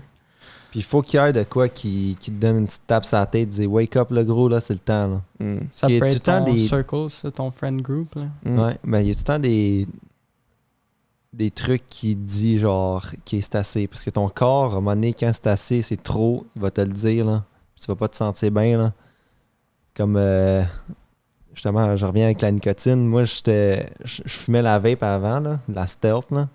Puis il faut qu'il y ait de quoi qui te donne une petite tape sur la tête, dire wake up le gros, là, c'est le temps, là. Mm. Ça Qui est peut tout être le temps ton des- circle, ça, ton friend group. Là. Mm. Ouais, mais il y a tout le temps des trucs qui dit genre qui est c'est assez. Parce que ton corps, à un moment donné, quand c'est assez, c'est trop, il va te le dire, là. Puis tu vas pas te sentir bien, là. Comme, justement, je reviens avec la nicotine. Moi, je fumais la vape avant, là, la stealth, là.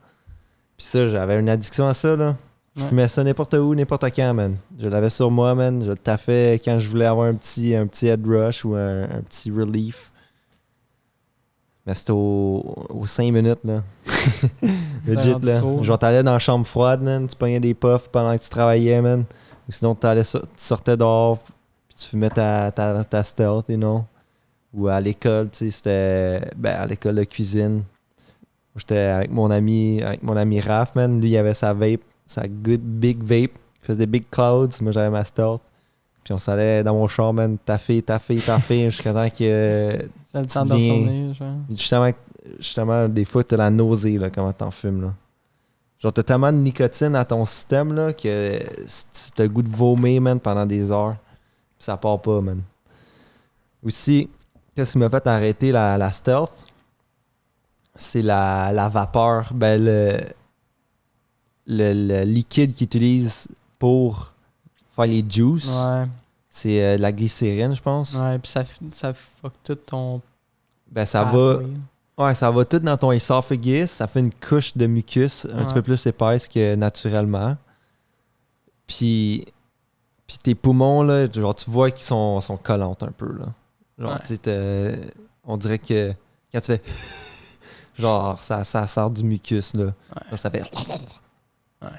Puis ça, j'avais une addiction à ça, là. Je Ouais. fumais ça n'importe où, n'importe quand, man. Je l'avais sur moi, man. Je le taffais quand je voulais avoir un petit head rush ou un petit relief. Mais c'était aux 5 minutes, là. Legit, rendu là. trop, Genre, t'allais dans la chambre froide, man. Tu pognais des puffs pendant que tu travaillais, man. Ou sinon, tu sortais dehors, puis tu fumais ta stealth, you know. Ou à l'école, tu sais, c'était... Ben, à l'école de cuisine. J'étais avec mon ami Raph, man. Lui, il avait sa vape, sa good big vape. Il faisait big clouds. Moi, j'avais ma stealth. Puis on s'allait dans mon char, man, taffer jusqu'à temps que... C'est le Tu temps de deviens- retourner, genre. Justement, des fois, t'as la nausée, là, quand t'en fumes, là. Genre, t'as tellement de nicotine à ton système, là, que t'as le goût de vomir, man, pendant des heures. Puis ça part pas, man. Aussi, qu'est-ce qui m'a fait arrêter la stealth? C'est la vapeur. Ben, le liquide qu'ils utilisent pour faire les juices. Ouais. C'est de la glycérine, je pense. Ouais, puis ça fuck tout ton. Ben, ça va... pathway. Ouais, ça va tout dans ton esophagus. Ça fait une couche de mucus un petit peu plus épaisse que naturellement. Puis tes poumons, là, genre, tu vois qu'ils sont collantes un peu, là. Genre, Ouais. tu sais, on dirait que quand tu fais... genre, ça sort du mucus, là. Ouais. Ça fait... Ouais.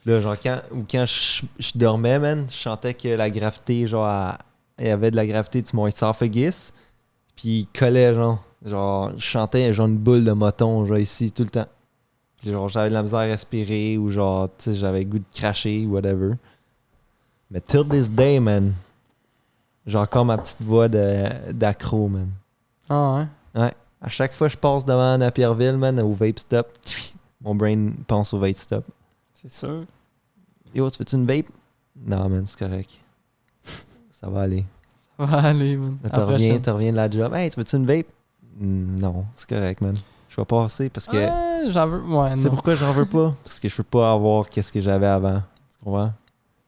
Là, genre, quand je dormais, man, je sentais que la gravité, genre, il y avait de la gravité sur mon esophagus. Puis il collait, genre... Genre, je chantais genre une boule de moton, genre ici, tout le temps. Puis genre, j'avais de la misère à respirer ou genre, tu sais, j'avais le goût de cracher ou whatever. Mais till this day, man, j'ai encore ma petite voix d'accro, man. Ah ouais. À chaque fois que je passe devant Napierville, man, au vape stop, mon brain pense au vape stop. C'est sûr. Yo, tu veux-tu une vape? Non, man, c'est correct. Ça va aller. Ça va aller, man. Là, À la prochaine. tu reviens de la job. Hey, tu veux-tu une vape? Non, c'est correct, man. Je vais passer parce que... Ah, j'en veux. Ouais, Tu sais non. pourquoi j'en veux pas? Parce que je veux pas avoir qu'est-ce que j'avais avant. Tu comprends?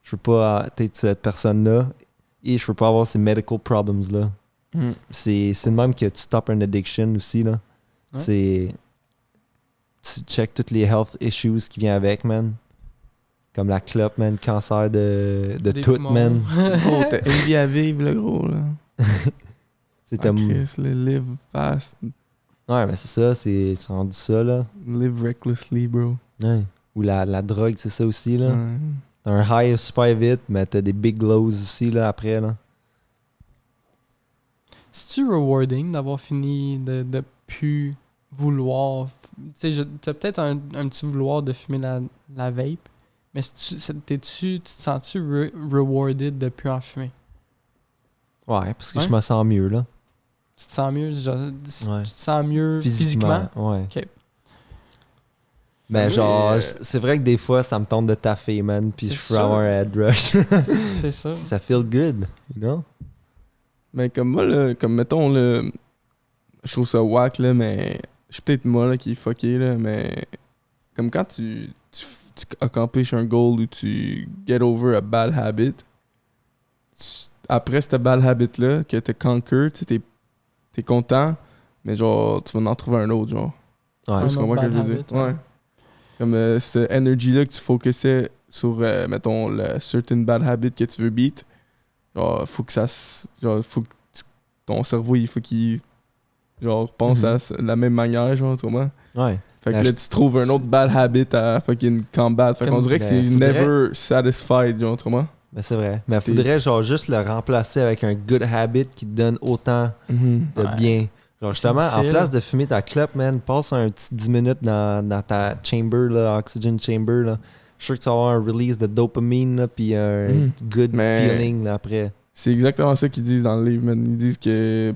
Je veux pas être cette personne-là et je veux pas avoir ces medical problems-là. Mm. C'est de même que tu stops une addiction aussi, là. Ouais. C'est... Tu check toutes les health issues qui viennent avec, man. Comme la clope, man, cancer de Des tout, poumons. man. Gros, t'as une vie à vivre, le gros, là. C'est Ah, Chris, le live fast, Ouais, mais c'est ça, c'est rendu ça, là. live recklessly, bro. Ouais. Ou la drogue, c'est ça aussi, là. Ouais. T'as un high super vite, mais t'as des big lows aussi, là, après, là. C'est-tu rewarding d'avoir fini de plus vouloir. Tu sais, t'as peut-être un petit vouloir de fumer la vape, mais tu te sens-tu rewarded de plus en fumer? Ouais, parce que Ouais. je me sens mieux, là. Tu te sens mieux, genre, Ouais. tu te sens mieux physiquement? Ouais. Ok. Mais Oui, genre, c'est vrai que des fois, ça me tente de taffer, man, puis C'est je peux ça. avoir un head rush. C'est ça. Ça feel good, you know? Mais comme moi, là, comme mettons, là, je trouve ça whack, là, mais je suis peut-être moi là, qui est fucké, là, mais comme quand tu accomplishes un goal ou tu get over a bad habit, après cette bad habit-là, que tu conquer, tu sais, t'es content, mais genre, tu vas en trouver un autre, genre. Ouais. Un Tu autre comprends ce que bad je veux dire? habit, ouais. Ouais. Comme cette energy-là que tu focusais sur, mettons, le certain bad habit que tu veux beat, genre, faut que ça genre, faut que ton cerveau, il faut qu'il genre pense à la même manière, genre, tu comprends? Ouais. Fait que Ben, là, tu trouves un autre bad habit à fucking combat. Fait qu'on Comme- dirait que c'est Ben, faudrait- never satisfied, genre, tu comprends? Mais c'est vrai. Mais faudrait genre juste le remplacer avec un good habit qui te donne autant de Ouais. bien. Genre justement, en difficile. place de fumer ta clope, man, passe un petit 10 minutes dans ta chamber, là, oxygen chamber, là. Je suis sûr que tu vas avoir un release de dopamine, là, puis un Mhm. good Mais- feeling là, après. C'est exactement ça qu'ils disent dans le livre, man. Ils disent que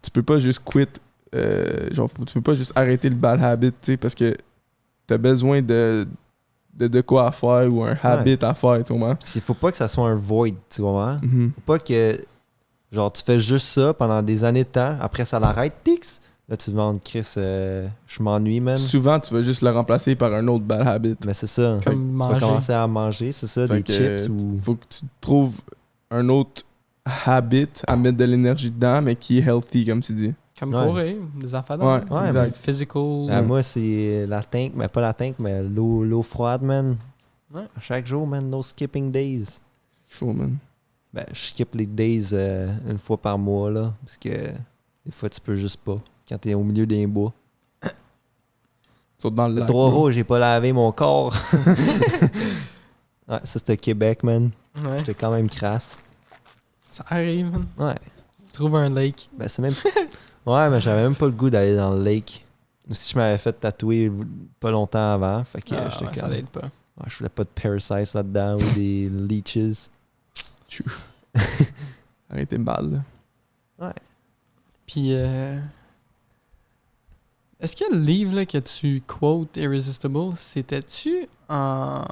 tu peux pas juste quit, genre, tu peux pas juste arrêter le bad habit, tu sais, parce que t'as besoin de quoi à faire ou un habit à faire, tu vois. Parce qu'il faut pas que ça soit un void, tu vois. Mhm. Faut pas que, genre, tu fais juste ça pendant des années de temps, après ça l'arrête, tix. Là, tu te demandes, Chris, je m'ennuie, man. Souvent, tu vas juste le remplacer par un autre bad habit. Mais c'est ça. Comme Tu vas manger. commencer à manger, c'est ça, Fait des que, chips ou... Faut que tu trouves un autre habit à mettre de l'énergie dedans, mais qui est healthy, comme tu dis. Comme Ouais. courir, des affaires de Ouais, même. ouais, exact. Physical. Moi, c'est la tank, mais pas la tank, mais l'eau froide, man. Ouais. À chaque jour, man, no skipping days. Il faut, man. Ben, je skip les days une fois par mois, là, parce que des fois, tu peux juste pas. Quand t'es au milieu d'un bois. Saute dans le Le lac. 3 bro. roues, j'ai pas lavé mon corps. Ouais, ça, c'était Québec, man. Ouais. J'étais quand même crasse. Ça arrive, man. Ouais. Tu trouves un lake. Ben, c'est même... Ouais, mais j'avais même pas le goût d'aller dans le lake. Aussi, je m'avais fait tatouer pas longtemps avant, fait que Ah, j'étais ouais, ça comme... l'aide pas. Ouais, je voulais pas de parasites là-dedans ou des leeches. Arrêtez mal, là. Puis, est-ce que le livre là, que tu quotes, Irresistible, c'était-tu à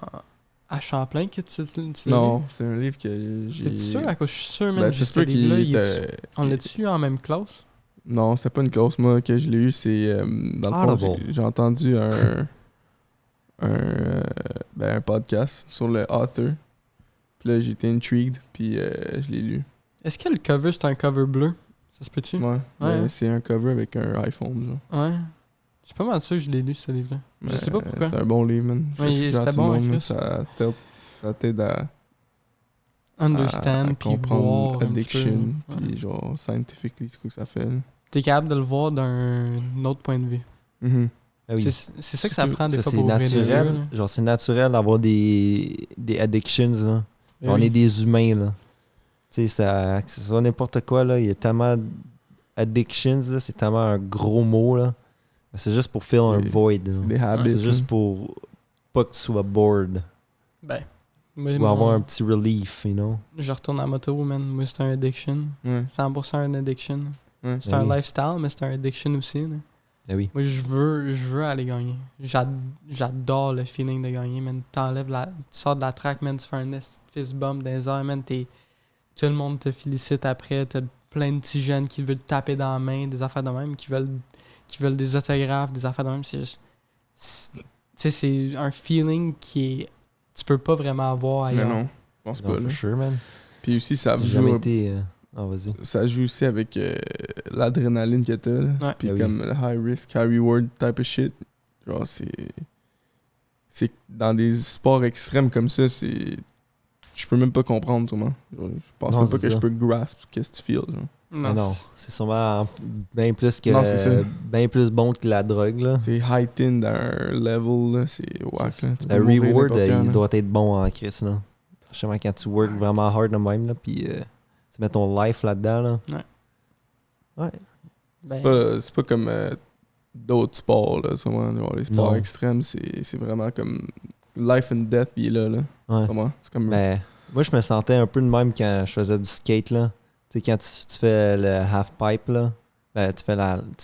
Champlain que tu l'as Non, lu? c'est un livre que j'ai... T'es-tu sûr? À cause je suis sûr, même, Ben, juste c'est sûr ce livre-là, qu'il il était... on l'a-tu en même classe? Non, c'était pas une classe, moi, que je l'ai eu. C'est, dans le fond, Audible. j'ai entendu un podcast sur le author. Puis là, j'étais intrigued, puis je l'ai lu. Est-ce que le cover, c'est un cover bleu? Ça se peut-tu? Ouais, mais hein? c'est un cover avec un iPhone, genre. Ouais. Je suis pas mal sûr que je l'ai lu, ce livre-là. Je sais pas pourquoi. C'est un bon livre, man. Je Ouais, suggère à c'était tout le bon, monde, là. Chris. Ça t'aide à Understand, puis comprendre voir un petit addiction, peu. Ouais. puis genre, scientifically, c'est quoi que ça fait, là. T'es capable de le voir d'un autre point de vue. Mhm. Ah oui. C'est ça que ça Surtout, prend des Ça, fois c'est pour ouvrir les yeux. naturel. là. Genre, c'est naturel d'avoir des addictions, là. Ben On oui. est des humains, là. Tu sais, ça, que ce soit n'importe quoi, là. Il y a tellement d'addictions, là. C'est tellement un gros mot, là. C'est juste pour fill un C'est- void, là. C'est des habits. C'est juste hein. pour pas que tu sois bored. Ben, moi, Ou avoir un petit relief, you know. je retourne en moto, man. Moi, c'est un addiction. Ouais, 100% un addiction. ouais. C'est Ben un oui. lifestyle, mais c'est un addiction aussi. Là. Ah oui. Moi, je veux aller gagner. J'adore le feeling de gagner, man. Tu sors de la track, man. Tu fais un fist bump dans les airs, man. Tout le monde te félicite après. T'as plein de petits jeunes qui veulent te taper dans la main, des affaires de même, qui veulent des autographes, des affaires de même. C'est juste. Tu sais, c'est un feeling qui est. Tu peux pas vraiment avoir Mais ailleurs. non, je pense Non, pas, for là. sure, man. Puis aussi, ça J'ai jamais joue, été... Ah, vas-y. ça joue aussi avec l'adrénaline que t'as, là. Ouais. Puis Ah oui. comme le high risk, high reward type of shit. Genre, c'est dans des sports extrêmes comme ça, c'est... Je peux même pas comprendre, toi, moi. Genre, je pense Non, même pas c'est que ça. je peux grasp qu'est-ce que tu feels, genre. Ah non, c'est sûrement bien plus que Non, c'est ça. bien plus bon que la drogue, là. C'est heightened à un level, là, c'est whack, là. Tu peux Le mourir reward, n'importe quand, il là. doit être bon en crise, là. Justement, quand tu work vraiment hard de même, là, puis tu mets ton life là-dedans, là. Ouais. Ben, C'est pas comme d'autres sports, là, sûrement. Genre, les sports Non. extrêmes, c'est vraiment comme life and death, il est là, là. Ouais. Comment? C'est comme... Mais moi, je me sentais un peu de même quand je faisais du skate, là. Tu sais, quand tu fais le half-pipe, là, Ben, tu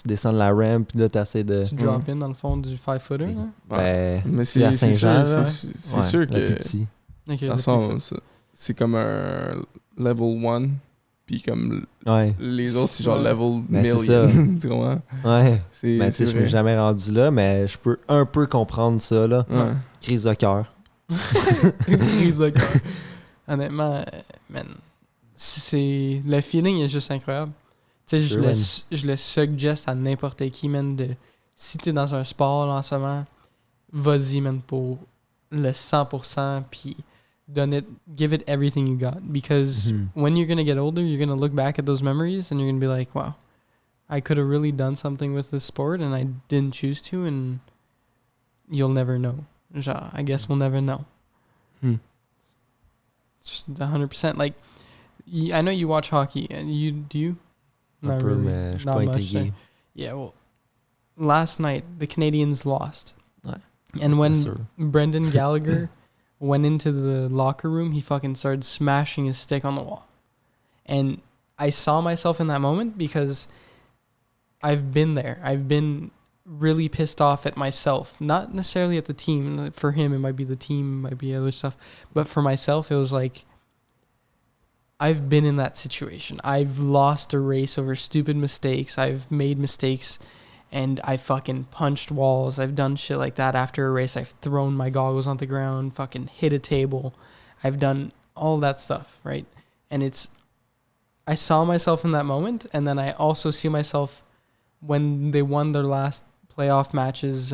descends de la ramp, puis là, t'essaies de... Tu drop in dans le fond du 5-footer, là? Ben, Mais c'est à Saint-Jean, là. c'est Ouais, sûr le plus que petit. Ok, dans le sens, c'est comme un level 1, puis comme Ouais, les autres, c'est genre Ouais. level Ben, c'est million. ça. Tu comprends? ouais. C'est Ben, tu sais, je vrai. suis jamais rendu là, mais je peux un peu comprendre ça, là. Ouais. Crise de cœur. Une crise de cœur. Honnêtement, man, c'est le feeling est juste incroyable. Tu sais, Sure, man. je le suggest à n'importe qui, man, de si t'es dans un sport là, en ce moment, vas-y, man, pour le 100%, puis give it everything you got. Because Mhm. when you're gonna get older, you're gonna look back at those memories and you're gonna be like, wow, I could have really done something with this sport and I didn't choose to, and you'll never know. Genre, I guess we'll never know. Hmm. Just 100%. Like, I know you watch hockey, and do you? Un Not peu, really. mais je suis Not pas much, intrigué. Yeah, well, last night the Canadians lost. Ouais. And C'était when sûr. Brendan Gallagher went into the locker room, he fucking started smashing his stick on the wall. And I saw myself in that moment because I've been there. I've been really pissed off at myself. Not necessarily at the team. For him, it might be the team, might be other stuff. But for myself, it was like, I've been in that situation. I've lost a race over stupid mistakes. I've made mistakes and I fucking punched walls. I've done shit like that after a race. I've thrown my goggles on the ground, fucking hit a table. I've done all that stuff, right? And I saw myself in that moment, and then I also see myself when they won their last playoff matches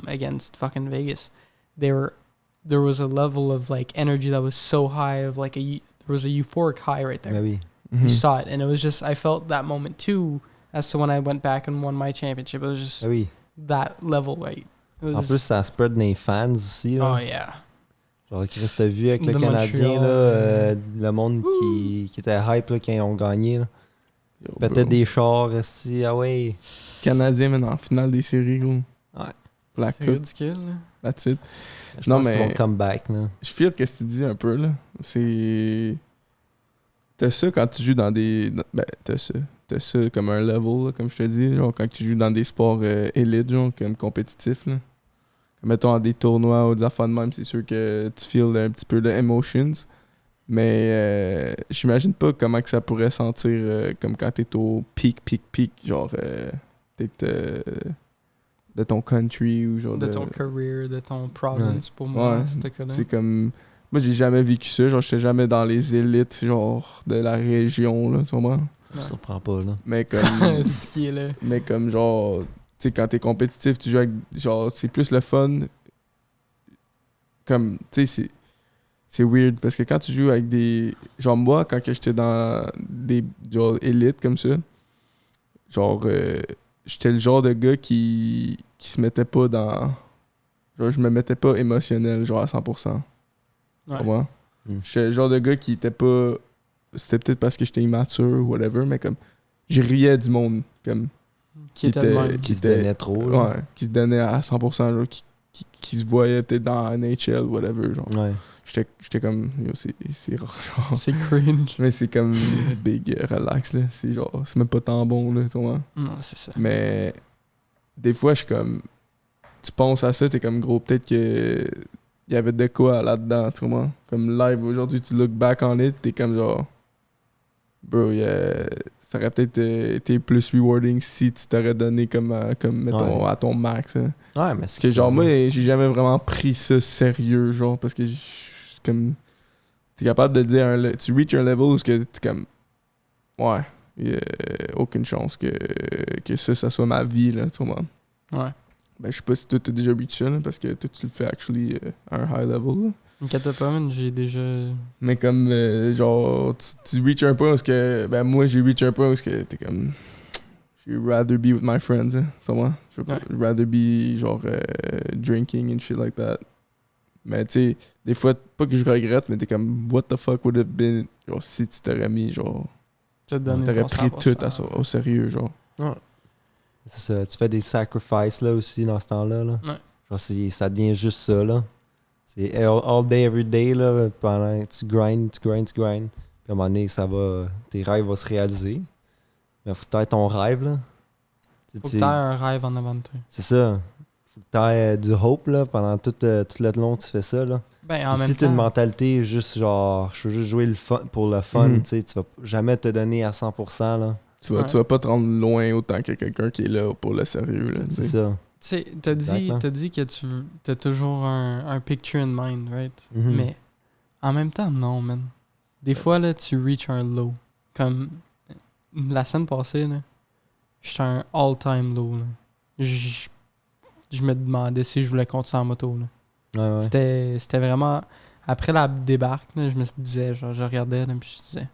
against fucking Vegas. There was a level of like energy that was so high of like there was a euphoric high right there. Ben oui. You saw it, and it was just I felt that moment too. As to when I went back and won my championship, it was just Ben oui. that level, right? It was, En plus, ça spread dans les fans aussi, là. oh yeah, Genre, Chris, t'as vu avec le De Canadien, Montréal, là, le monde qui était hype là, quand ils ont gagné. Là. Peut-être des chars, restés, ah ouais. Canadiens, mais en finale des séries, gros. Ouais. La c'est coupe, ridicule. Là. that's it. Je Non, pense mais- qu'ils vont comeback, là. Je feel que ce que tu dis un peu, là. C'est. T'as ça quand tu joues dans des. Ben, t'as ça comme un level, là, comme je te dis. Genre, quand tu joues dans des sports élites, genre, comme compétitifs, là. Comme, mettons, dans des tournois ou des affaires de même, c'est sûr que tu feels un petit peu de emotions. Mais j'imagine pas comment que ça pourrait sentir comme quand t'es au pic. Genre, t'es de ton country ou genre De ton career, de ton province, pour moi, Ouais. c'était cas-là. C'est comme. Moi, j'ai jamais vécu ça. Genre, j'étais jamais dans les élites, genre, de la région, là, tu comprends? Ça me surprend pas, là. Mais comme. C'est qui est là. mais comme, genre, tu sais, quand t'es compétitif, tu joues avec. Genre, c'est plus le fun. Comme, tu sais, c'est weird parce que quand tu joues avec des. Genre, moi, quand que j'étais dans des. Genre, élites comme ça, genre, j'étais le genre de gars qui se mettait pas dans. Genre, je me mettais pas émotionnel, genre, à 100%. Ouais. Comment? Mm. J'étais le genre de gars qui était pas. C'était peut-être parce que j'étais immature ou whatever, mais comme. Je riais du monde. Comme. Qui était le même. Qui se était- donnait trop, là. Ouais, qui se donnait à 100%, genre, qui se voyait peut-être dans NHL ou whatever. Genre. Ouais. J'étais comme. Yo, c'est rare. Genre. C'est cringe. Mais c'est comme. Big relax, là. C'est genre. C'est même pas tant bon, là, tu vois. Non, c'est ça. Mais. Des fois, je suis comme. Tu penses à ça, t'es comme gros, peut-être que. Il y avait de quoi là-dedans, tu vois. Comme live, aujourd'hui, tu look back on it, t'es comme genre. Bro, ça aurait peut-être été plus rewarding si tu t'aurais donné comme mettons, Ouais. à ton max. Hein. Ouais, mais Parce que genre, moi, j'ai jamais vraiment pris ça sérieux, genre, parce que comme. T'es capable de dire, tu reach un level où t'es comme. Ouais, il y a aucune chance que ça soit ma vie, là, tu vois. Ouais. Ben, je sais pas si toi t'as déjà reach ça, là, parce que toi tu le fais actually à un high level, là. Inquiète pas, man, j'ai déjà. Mais comme, genre, tu reach un point où que. Ben, moi, j'ai reach un point où que t'es comme. J'ai rather be with my friends, hein, tu vois. Je veux pas. Ouais. Rather be, genre, drinking and shit like that. Mais, tu sais, des fois, pas que je regrette, mais t'es comme, what the fuck would have been. Genre, si tu t'aurais mis, genre. Te donner T'aurais ton pris 100%. tout au sérieux, genre. C'est ça. Tu fais des sacrifices, là, aussi, dans ce temps-là, là. Ouais. Genre, ça devient juste ça, là. C'est all day, every day, là, pendant que tu grind. Puis à un moment donné, tes rêves vont se réaliser. Mais faut que t'aies ton rêve, là. Faut que t'aies un rêve en avant de toi. C'est ça. Faut que t'aies du hope, là, pendant tout le long tu fais ça, là. Ben, en Puis même si t'as temps... une mentalité juste genre, je veux juste jouer le fun, pour le fun, Mhm. tu sais, tu vas jamais te donner à 100%, là. Tu vas pas te rendre loin autant que quelqu'un qui est là pour le sérieux. Là, C'est t'sais. ça. Tu sais, t'as dit que t'as toujours un picture in mind, right? Mhm. Mais en même temps, non, man. Des fois, là, tu reach un low. Comme la semaine passée, là, j'étais à un all-time low, là. Je me demandais si je voulais continuer en moto, là. Ouais, ouais. C'était vraiment... Après la débarque, là, je me disais, genre, je regardais, là, puis je disais,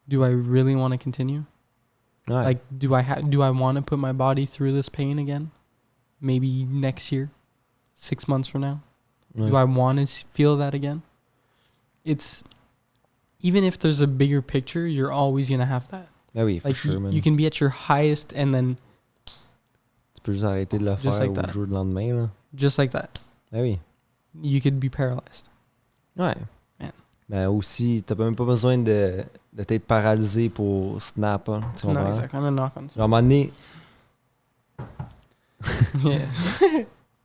do I really want to continue? Ouais. Like, do I want to put my body through this pain again? Maybe next year, 6 months from now. Ouais. Do I want to feel that again? It's even if there's a bigger picture, you're always gonna have that. Ben oui, for Like sure, man. you can be at your highest and then Tu peux juste arrêter de le Just faire like au that. jour de lendemain, là. just like that, Ben oui. you could be paralyzed. Ouais. Man. Mais aussi, t'as même pas besoin de t'être paralysé pour snap, hein, tu No, comprends? exactly. I'm gonna knock on. Genre, à un moment donné, Yeah. un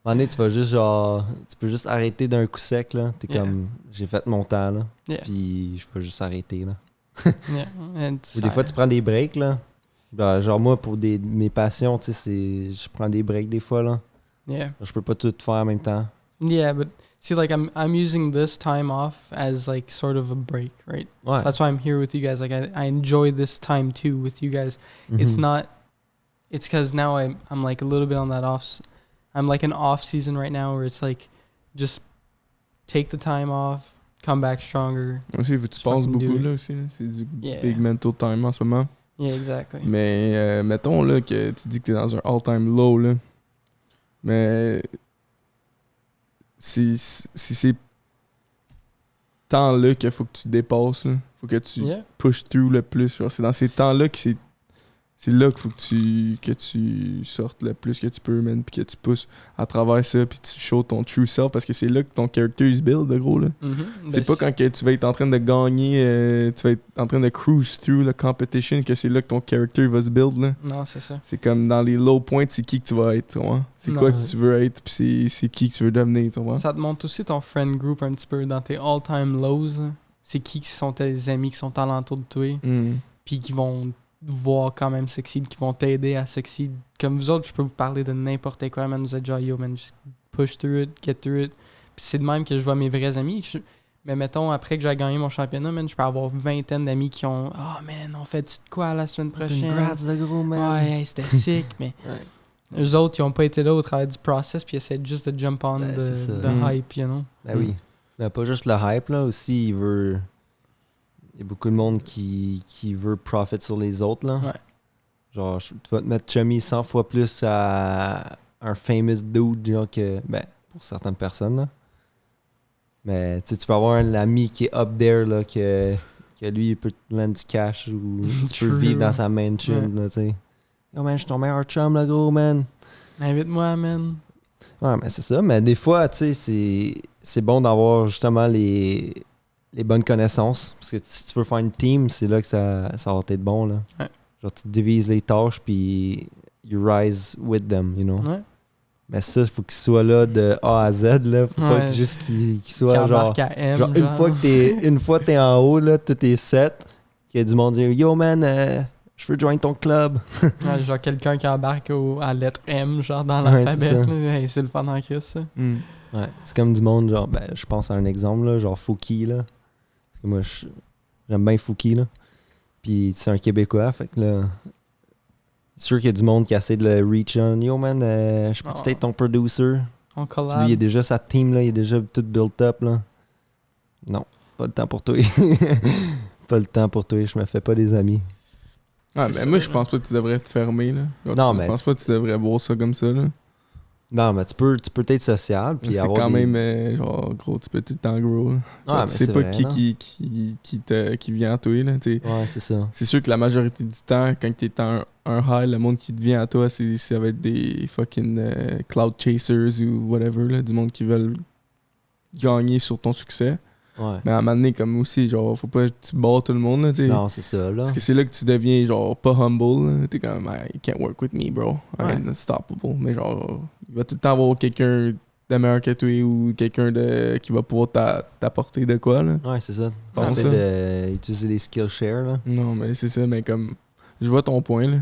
moment donné, tu vas juste genre. Tu peux juste arrêter d'un coup sec, là. T'es Yeah. comme. J'ai fait mon temps, là. Yeah. Puis je vais juste arrêter, là. Yeah. And Ou des fois, tu prends des breaks, là. Genre, moi, pour mes passions, tu sais, je prends des breaks des fois, là. yeah. Je peux pas tout faire en même temps. Yeah, but see, like I'm using this time off as like sort of a break, right? Ouais. That's why I'm here with you guys. Like I enjoy this time too with you guys. It's Mhm. not. It's because now I'm like a little bit on that I'm like an off season right now where it's like, just take the time off, come back stronger. Aussi, faut que tu Just passes fucking do beaucoup it. là aussi. Là. C'est du Yeah. big mental time en ce moment. Yeah, exactly. Mais mettons là que tu dis que t'es dans un all-time low là. Mais si c'est temps-là qu'il faut que tu dépasses, là. Faut que tu Yeah. push through le plus. Genre, c'est dans ces temps-là que c'est là qu'il faut que tu sortes le plus que tu peux, man, puis que tu pousses à travers ça, puis tu show ton true self, parce que c'est là que ton character is build, de gros, là. C'est pas quand que tu vas être en train de gagner, tu vas être en train de cruise through la competition, que c'est là que ton character va se build, là. Non, c'est ça. C'est comme dans les low points, c'est qui que tu vas être, tu vois. C'est Non, quoi que c'est- tu veux être, puis c'est qui que tu veux devenir, tu vois. Ça te montre aussi ton friend group un petit peu dans tes all-time lows. Là. C'est qui sont tes amis qui sont alentour de toi, Mm. puis qui vont te voir quand même succeed, qui vont t'aider à succeed. Comme vous autres, je peux vous parler de n'importe quoi, man. Vous êtes genre, yo, man, just push through it, get through it. Puis c'est de même que je vois mes vrais amis. Mais mettons, après que j'ai gagné mon championnat, man, je peux avoir une vingtaine d'amis qui ont, oh, man, on fait de quoi la semaine prochaine? Congrats, de gros, man. Ouais, hey, c'était sick, mais Ouais. eux autres, ils ont pas été là au travers du process, puis ils essaient juste de jump on Ben, c'est ça. de Mm. hype, you know? Ben oui. Mais pas juste le hype, là. Aussi, il y a beaucoup de monde qui veut profit sur les autres, là. Ouais. Genre, tu vas te mettre chummy 100 fois plus à un famous dude, genre que. Ben, pour certaines personnes, là. Mais, tu sais, tu vas avoir un ami qui est up there, là, que lui, il peut te lendre du cash ou tu peux True. vivre dans sa mansion, Ouais. là, tu sais. Yo, man, je suis ton meilleur chum, là, gros, man. Invite-moi, man. Ouais, mais c'est ça. Mais des fois, tu sais, c'est bon d'avoir justement les bonnes connaissances. Parce que si tu veux faire une team, c'est là que ça va être bon, là. Ouais. Genre, tu divises les tâches, puis you rise with them, you know. Ouais. Mais ça, il faut qu'il soit là de A à Z, là. Faut pas Ouais. que juste qu'il Qui soit genre... embarque à M, Genre, une fois que t'es en haut, là, tout est set, qu'il y a du monde dire « Yo, man, je veux joindre ton club. » Ouais, genre quelqu'un qui embarque à lettre M, genre dans Ouais, l'alphabet. c'est ça. là. Hey, c'est le fun en crise, ça. Mm. Ouais, c'est comme du monde, genre, ben, je pense à un exemple, là, genre Fouki, là. Parce que moi, j'aime bien Fouki, là. Puis c'est un Québécois, fait que là, c'est sûr qu'il y a du monde qui essaie de le reach on. Yo, man, je peux Oh. être ton producer. On Puis collab. lui, il a déjà sa team, là, il est déjà tout built up, là. Non, pas le temps pour toi. Pas le temps pour toi, je me fais pas des amis. Ah, C'est ben ça, moi, je là. pense pas que tu devrais te fermer, là. Genre, Non, je mais pense pas que tu devrais voir ça comme ça, là. Non, mais tu peux être social, puis C'est avoir quand des... même, genre, gros, tu peux tout le temps grow, là. Ouais, Genre, mais tu sais c'est pas vrai, qui, non? qui vient à toi, là, tu sais. Ouais, c'est ça. C'est sûr que la majorité du temps, quand t'es un high, le monde qui te vient à toi, ça va être des fucking cloud chasers ou whatever, là, du monde qui veulent gagner sur ton succès. Ouais. Mais à un moment donné, comme aussi, genre, faut pas que tu barres tout le monde, là, tu sais. Non, c'est ça, là. Parce que c'est là que tu deviens, genre, pas humble, là. T'es comme, you can't work with me, bro. Ouais. I'm unstoppable. Mais genre, il va tout le temps avoir quelqu'un de meilleur que toi ou quelqu'un qui va pouvoir t'apporter de quoi, là. Ouais, c'est ça. Pense Penser ça. d'utiliser les Skillshare, là. Non, mais c'est ça, mais comme, je vois ton point, là.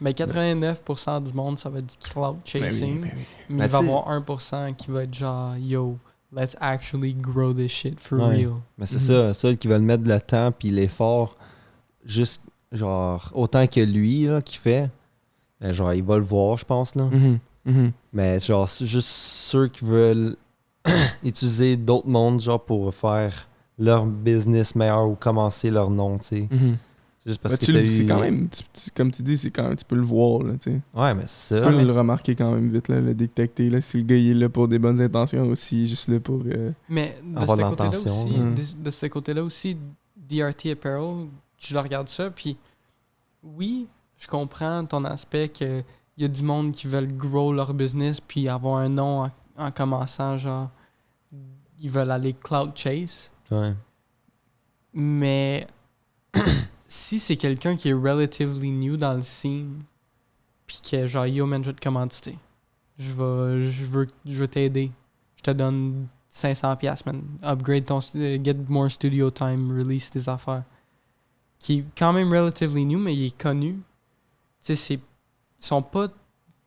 Mais 89% du monde, ça va être du cloud chasing. Ben oui. Mais Ben, il va y tu sais- avoir 1% qui va être genre, yo, let's actually grow this shit for Ouais. real. Mais c'est Mhm. ça, ceux qui veulent mettre le temps puis l'effort, juste, genre, autant que lui, là, qui fait, ben, genre, il va le voir, je pense, là. Mhm. Mhm. Mais, genre, c'est juste ceux qui veulent utiliser d'autres mondes, genre, pour faire leur business meilleur ou commencer leur nom, tu sais. Mhm. C'est juste parce Ben, que t'as eu... c'est quand même, comme tu dis, c'est quand même, tu peux le voir, là, tu sais. Ouais, mais c'est Tu ça. peux le remarquer quand même vite, là, le détecter, là, si le gars il est là pour des bonnes intentions aussi, juste là pour... Mais de Avoir ce de côté-là l'intention, aussi, là. de ce côté-là aussi, DRT Apparel, je le regarde ça, puis oui, je comprends ton aspect que il y a du monde qui veulent grow leur business puis avoir un nom en commençant, genre, ils veulent aller cloud chase. Ouais. Mais si c'est quelqu'un qui est relatively new dans le scene, puis que genre, yo man, je vais te commanditer, je veux t'aider, je te donne 500$, man, upgrade ton, get more studio time, release tes affaires, qui est quand même relatively new, mais il est connu. Tu sais, ils sont pas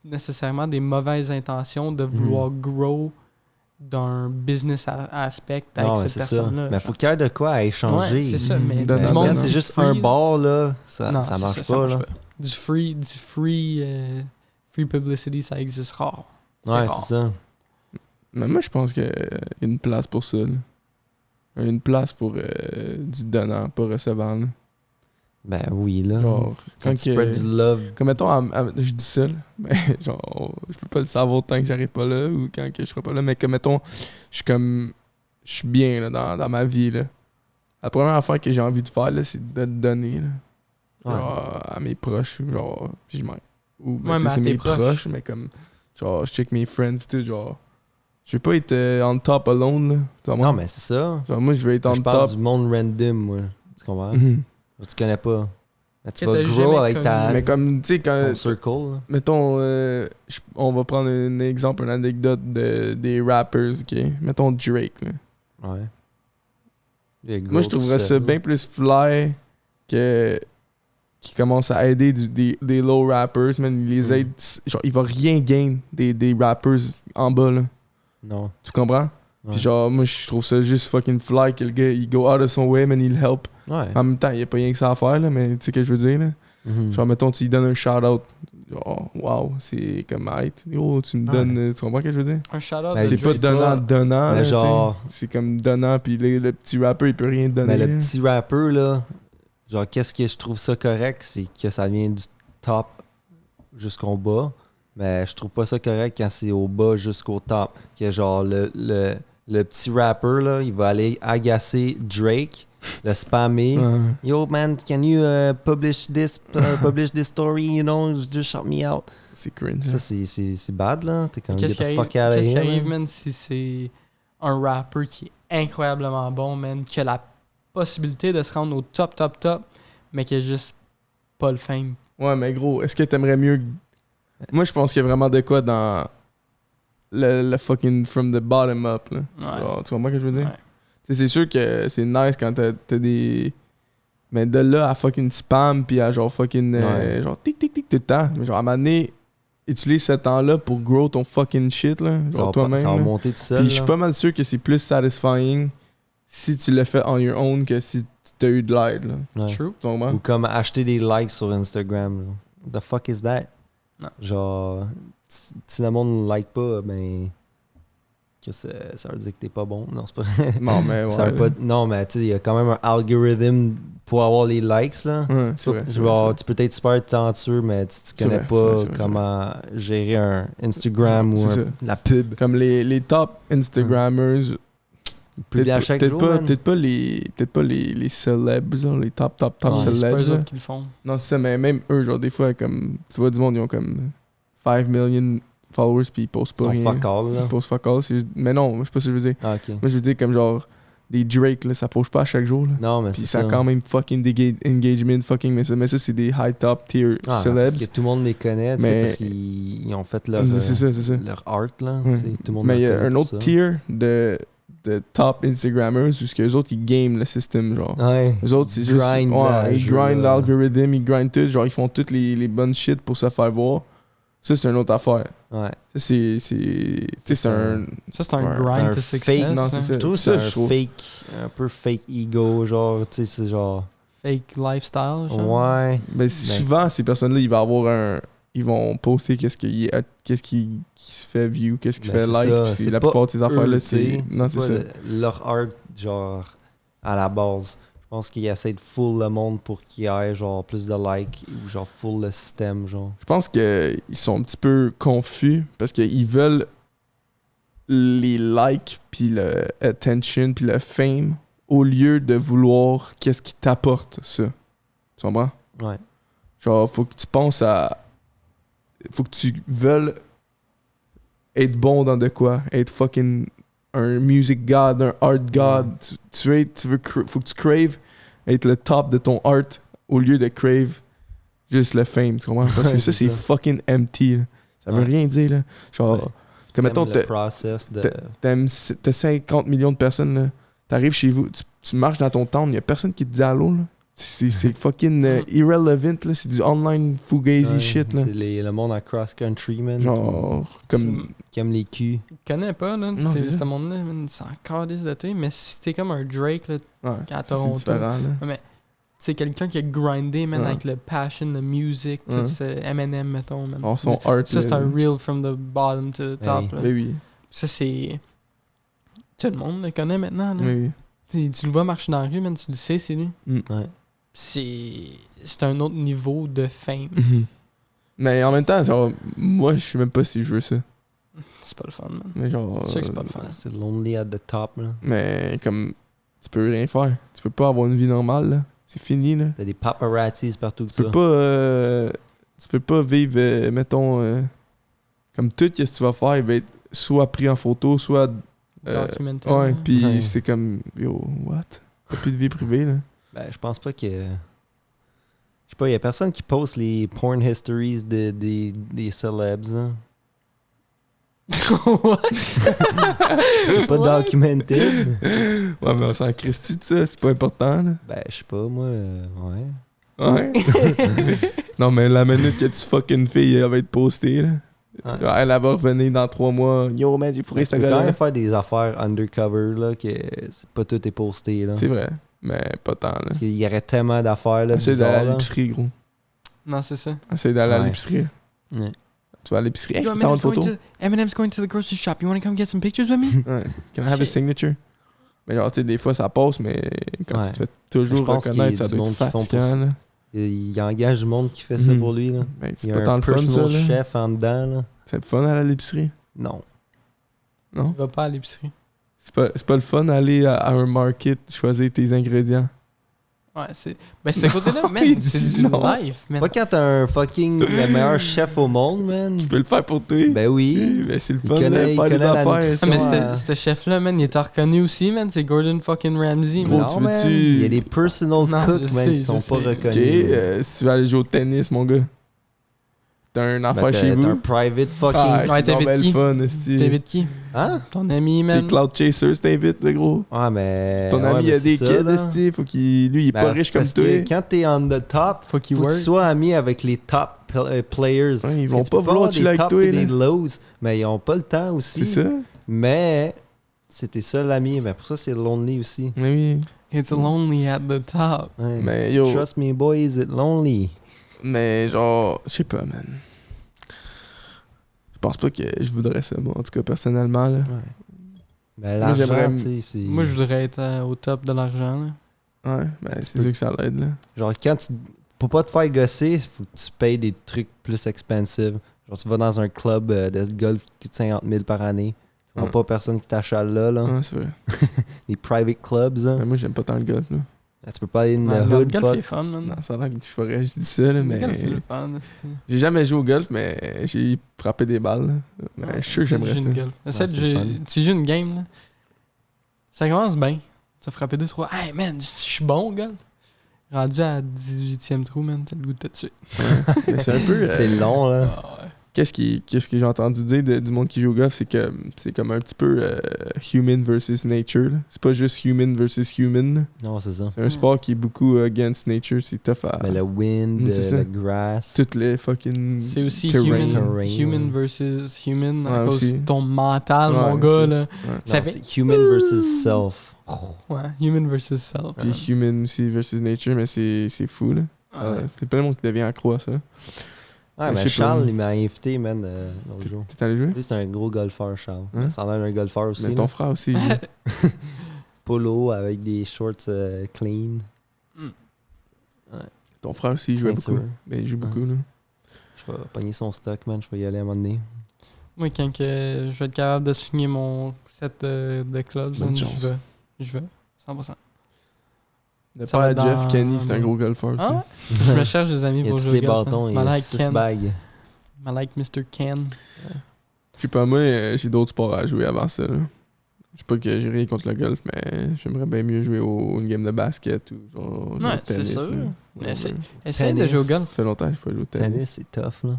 nécessairement des mauvaises intentions de vouloir grow d'un business aspect avec Non, mais cette c'est ça. personne-là. Mais faut qu'il y ait de quoi à échanger. Ouais, c'est ça, Mhm. mais Dans- du dans- monde dans- Quand c'est du juste free, un bar, là, ça non, marche c'est pas, là. Du free publicity, ça existe rare. Ouais, rare. c'est ça. Mais moi, je pense qu'il y a une place pour ça, là. Il y a une place pour du donnant, pas recevant, là. Ben oui, là. Genre, Quand quand tu spread que- du love. Comme mettons, je dis ça, là, mais genre, je peux pas le savoir tant que j'arrive pas là ou quand que je serai pas là, mais comme mettons, je suis bien là, dans ma vie, là. La première affaire que j'ai envie de faire, là, c'est de te donner, là. Genre, à mes proches, genre, puis je m'en... Ou, ben, Ouais, tu sais, mais à c'est tes mes proches. proches, mais comme, genre, je check mes friends, pis tout, genre, je veux pas être on top alone, là. Tu comprends? Non, mais c'est ça. Genre, moi, je veux être Moi, on je parle top. du monde random, moi. Tu comprends? Mhm. Tu connais pas. Là, tu Que vas t'as grow jamais avec ta, Mais comme, tu sais, quand... ton circle, là. Mettons, on va prendre un exemple, une anecdote des rappers, ok? Mettons Drake, là. Ouais. Lui, il Moi, je grow trouverais tout ça seul, bien plus fly que qui commence à aider des low rappers, man. Il les aide. Genre, il va rien gain des rappers en bas, là. Non. Tu comprends? Ouais. Puis genre, moi, je trouve ça juste fucking fly que le gars, il go out of son way, man, il help. Ouais. En même temps, il y a pas rien que ça à faire, là, mais tu sais ce que je veux dire, là. Mhm. Genre, mettons, tu lui donnes un shout-out. Genre, wow, c'est comme, height. Yo, tu me Ouais. donnes. Tu comprends ce que je veux dire? Un shout-out Ben, de C'est je pas sais donnant, donnant. Mais là, tu sais. genre- C'est comme donnant, puis le petit rappeur, il peut rien te donner. Mais le là. petit rapper, là, genre, qu'est-ce que je trouve ça correct, c'est que ça vient du top jusqu'au bas. Mais je trouve pas ça correct quand c'est au bas jusqu'au top. Que genre, le petit rapper, là, il va aller agacer Drake, le spammer. Ouais. Yo, man, can you publish this story, you know, just shout me out. C'est cringe. Ça, c'est bad, là. T'es comme, get Qu'est-ce qui the arrive, fuck out of qu'est-ce qui here, arrive, man. man, si c'est un rapper qui est incroyablement bon, man, qui a la possibilité de se rendre au top, mais qui a juste pas le fame. Ouais, mais gros, est-ce que t'aimerais mieux. Moi, je pense qu'il y a vraiment de quoi dans le fucking from the bottom up. Là. Ouais. Genre, tu comprends ce que je veux dire? Ouais. Tu sais, c'est sûr que c'est nice quand t'as des. Mais de là à fucking spam, puis à genre fucking. Ouais. Genre tic tic tic tout le temps. Mais genre, à un moment donné, utilise ce temps-là pour grow ton fucking shit, là. Ça Genre va, toi-même. ça va là. monter tout seul. Puis je suis là. pas mal sûr que c'est plus satisfying si tu le fais on your own que si t'as eu de l'aide, là. Ouais. True. Tu comprends? Ou comme acheter des likes sur Instagram. Là. What the fuck is that? Non. Genre, si le monde ne like pas, ben. Que ça veut dire que t'es pas bon. Non, c'est pas. Non, mais ouais. Ça veut pas, non, mais tu sais, il y a quand même un algorithme pour avoir les likes. Là. Ouais, c'est vrai, c'est vrai, Genre, c'est vrai. tu peux être super talentueux, mais tu C'est connais vrai, pas c'est vrai, c'est vrai, comment gérer un Instagram ou C'est ça. la pub. Comme les top Instagrammers, Publier à chaque jour. man. peut-être pas les célèbres, genre, les top Ouais, c'est pas célèbres. eux là. autres qui le font. Non, c'est ça, mais même eux, genre, des fois, comme, tu vois du monde, ils ont comme 5 million followers, puis ils postent Ils pas sont rien. fuck all, là. Ils postent fuck all. Mais non, je sais pas ce que je veux dire. Ah, ok. Moi, je veux dire, comme genre, des Drake, là, ça pose pas à chachaque jour. Là. Non, mais Puis c'est ça ça. a quand même fucking des engagement, fucking, mais ça c'est des high top tier Ah, celebs. parce que tout le monde les connaît, tu sais, Mais- parce qu'ils ont fait leur, C'est ça. leur art, là. Ouais. Tu sais, tout le monde Mais il y les a connaît un pour autre ça. tier de top Instagrammers où ce que les autres ils game le système, genre. Ouais. Les autres, c'est juste. Grind Ouais, ils jeu, grind là. l'algorithme, ils grind tout. Genre, ils font toutes les bonnes shit pour se faire voir. Ça, c'est une autre affaire. Ouais. Ça, c'est. Tu sais, c'est un. Ça, c'est un Ouais, grind c'est un to fake, success. non, hein. c'est ça. Je trouve que Ça, c'est je trouve. un peu fake ego, genre, tu sais, c'est genre. Fake lifestyle, genre. Ouais. Ben, souvent, ces personnes-là, ils vont avoir un. Ils vont poster qu'est-ce qui se fait view, qu'est-ce qui se Ben, fait c'est like. ça, Puis c'est la pas plupart de ces affaires-là, eux, tu sais, c'est. Non, c'est pas ça. leur art, genre, à la base. Je pense qu'ils essaient de full le monde pour qu'il y ait, genre, plus de likes ou, genre, full le système, genre. Je pense qu'ils sont un petit peu confus parce qu'ils veulent les likes, puis le attention, puis le fame, au lieu de vouloir qu'est-ce qui t'apporte ça. Tu comprends? Ouais. Genre, faut que tu penses à. Faut que tu veuilles être bon dans de quoi. Être fucking un music god, un art god. Faut que tu craves être le top de ton art au lieu de crave juste le fame. Tu comprends? Parce que Ouais, ça, c'est c'est ça. fucking empty. Là. Ça veut Ouais. rien dire. Là. Genre, Ouais. comme mettons, le process de... t'as 50 millions de personnes. Là. T'arrives chez vous, tu marches dans ton town, il y a personne qui te dit allô. Là. C'est fucking irrelevant. Là. C'est du online fugazi Ouais, shit. Là. C'est le monde en cross-country, man. Genre, comme. Qui aime les culs. Je connais pas, là. Non, c'est C'est ça. ce monde-là, man, c'est encore des de toi. Mais si t'es comme un Drake, là, Ouais, à ça, Toronto. c'est différent. Là. c'est quelqu'un qui a grindé, man, Ouais. avec le passion, la musique, Ouais. tout ce Eminem, mettons, man. Genre, son art. Ça, c'est là. un real from the bottom to the top, Hey. là. Ben oui. Ça, c'est... Tout le monde le connaît maintenant, là. Oui. Tu le vois marcher dans la rue, man, tu le sais, c'est lui. Ouais. C'est un autre niveau de fame. Mhm. Mais en même temps, genre, moi, je sais même pas si je veux ça. C'est pas le fun, man. Mais genre. C'est sûr que c'est pas le fun. C'est lonely at the top, là. Mais comme. Tu peux rien faire. Tu peux pas avoir une vie normale, là. C'est fini, là. T'as des paparazzis partout, Tu peux pas. Tu peux pas vivre, mettons. Comme tout, qu'est-ce que tu vas faire, il va être soit pris en photo, soit. Documentaire. Ouais, là. pis Ouais. c'est comme. Yo, what? T'as plus de vie privée, là. Ben, je pense pas que... Je sais pas, y a personne qui poste les porn histories des celebs, hein. What? C'est pas What? documented. Ouais, mais on s'en crisse-tu de ça? C'est pas important, là. Ben, je sais pas, moi, ouais. Ouais. Non, mais la minute que tu fucking fille, elle va être postée, là. Ouais. Genre, elle va revenir dans 3 mois. Yo, man, j'ai fourré Mais tu ce peux quand gars-là. même faire des affaires undercover, là, que c'est pas tout est posté, là. C'est vrai, mais pas tant, là. Parce qu'il y aurait tellement d'affaires, là, Essaye d'aller bizarres, à là. l'épicerie, gros. Non, c'est ça. Essaye d'aller à Ouais. l'épicerie. Ouais. Tu vas à l'épicerie. Hey, Yo, ça va une photo. Eminem's going to the grocery shop. You want to come get some pictures with me? Ouais. Can I have a Shit. signature? Mais genre, tu sais, des fois, ça passe, mais quand Ouais. tu te fais Je toujours pense qu'il y a reconnaître, ça du doit être monde qui font pour fatigant, ça. là. Il engage du monde qui fait ça Mhm. pour lui, là. Ben, Il c'est y a pas tant un le fun, ça, personal là. chef en dedans, là. C'est le fun aller à l'épicerie. Non. Non? Va pas à l'épicerie. C'est pas le fun d'aller à un market, choisir tes ingrédients. Ouais, c'est... Ben, ce côté-là, man, Il c'est dit du non. life, man. Pas quand t'as un fucking le meilleur chef au monde, man. Tu peux le faire pour toi. Ben oui. Ben, c'est le Il fun, connaît- là, il faire des connaît la affaires. nutrition. Ah, mais Ouais. ce chef-là, man, il est reconnu aussi, man. C'est Gordon fucking Ramsay, Gros, man. tu Non, man. veux-tu- Il y a des personal Non, cooks, je man, sais, qui sont je pas sais. reconnus. Ok, si tu veux aller jouer au tennis, mon gars. T'as une Ben, affaire chez t'as vous. un private fucking... Ah, Ouais, c'est donc t'invites ben le qui? fun, esti. T'invites qui? Hein? Ton ami, Les man. Cloud Chasers t'invitent, le gros. Ah, mais... Ton ouais, ami, il mais a des c'est ça, kids, là. esti. Faut qu'il. Lui, il est Ben, pas riche comme parce toi. que quand t'es on the top, Faut qu'il faut que work. tu sois ami avec les top players. Ouais, ils Parce vont que tu pas peux vouloir avoir chiller des avec tops toi, et là. des lows, mais ils ont pas le temps aussi. C'est ça? Mais c'était ça l'ami, mais pour ça c'est lonely aussi. Mais oui. It's lonely at the top. Ouais. Mais yo. Trust me boys, it's lonely. Mais genre, je sais pas, man. Je pense pas que je voudrais ça, moi, en tout cas, personnellement, là. Mais Moi, j'aimerais l'argent, m- tu sais, c'est... Moi, je voudrais être au top de l'argent, là. Ouais, ben, c'est peux- sûr que ça l'aide, là. Genre quand tu... Pour pas te faire gosser, faut que tu payes des trucs plus expensive. Genre tu vas dans un club de golf qui coûte 50 000 par année. Tu vois Ouais. pas personne qui t'achale là. Ouais, c'est vrai. Des private clubs, hein. Mais moi, j'aime pas tant le golf, là. Tu peux pas aller in Ouais, the le hood, golf fuck. est fun, man. Non, ça a l'air que je dis ça, là, Le mais. golf est le fun, c'est... J'ai jamais joué au golf, mais j'ai frappé des balles, là. Mais je suis sûr que j'aimerais ça. Essaie de c'est jouer- fun. Tu joues une game, là. Ça commence bien. Tu as frappé 2-3. Hey man, je suis bon, gars. Rendu à 18e trou, man, t'as le goût de te tuer. Mais c'est un peu. C'est long, là. Ah ouais. Qu'est-ce que j'ai entendu dire du monde qui joue au golf, c'est que c'est comme un petit peu human versus nature. Là. C'est pas juste human versus human. Là. Non, c'est ça. C'est un sport qui est beaucoup against nature. C'est tough à. Mais le wind, C'est ça. le grass. Toutes les fucking. C'est aussi terrain. human ouais. versus human à Ouais, cause aussi. de ton mental, Ouais, mon gars. aussi. Là. Ouais. Ça Non, fait- c'est human versus self. Ouais, human versus self. Puis human aussi versus nature, mais c'est fou là. Ouais. C'est plein de monde qui devient accro à ça. Ouais, Je mais sais Charles, pas. il m'a invité, man, l'autre jour. T'es allé jouer? Lui, c'est un gros golfeur, Charles. Hein? Ça a l'air d'un golfeur aussi. Mais là. ton frère aussi. il joue. Polo avec des shorts clean. Ton frère aussi, il jouait Ceinture. beaucoup. Mais il joue beaucoup là. Je vais pogner son stock, man. Je vais y aller à un moment donné. Moi, quand que je vais être capable de signer mon set de clubs, Bonne man, chance. je vais. 100%. Le Ça va père être Jeff dans- Kenny, c'est un gros golfeur aussi. Ah ouais? Je me cherche des amis Il y a pour tous jouer les au golf, bâtons, man. il y a I like 6 Ken. bagues. I like Mr. Ken. Je sais pas, moi, j'ai d'autres sports à jouer avant ça. Là. Je sais pas que j'ai rien contre le golf, mais j'aimerais bien mieux jouer une game de basket ou genre Ouais, au tennis. c'est sûr. là. Mais Ouais, c'est- ouais. Essaye de Tennis. jouer au Ça golf. fait longtemps que je pas joué au tennis. Tennis, c'est tough, là.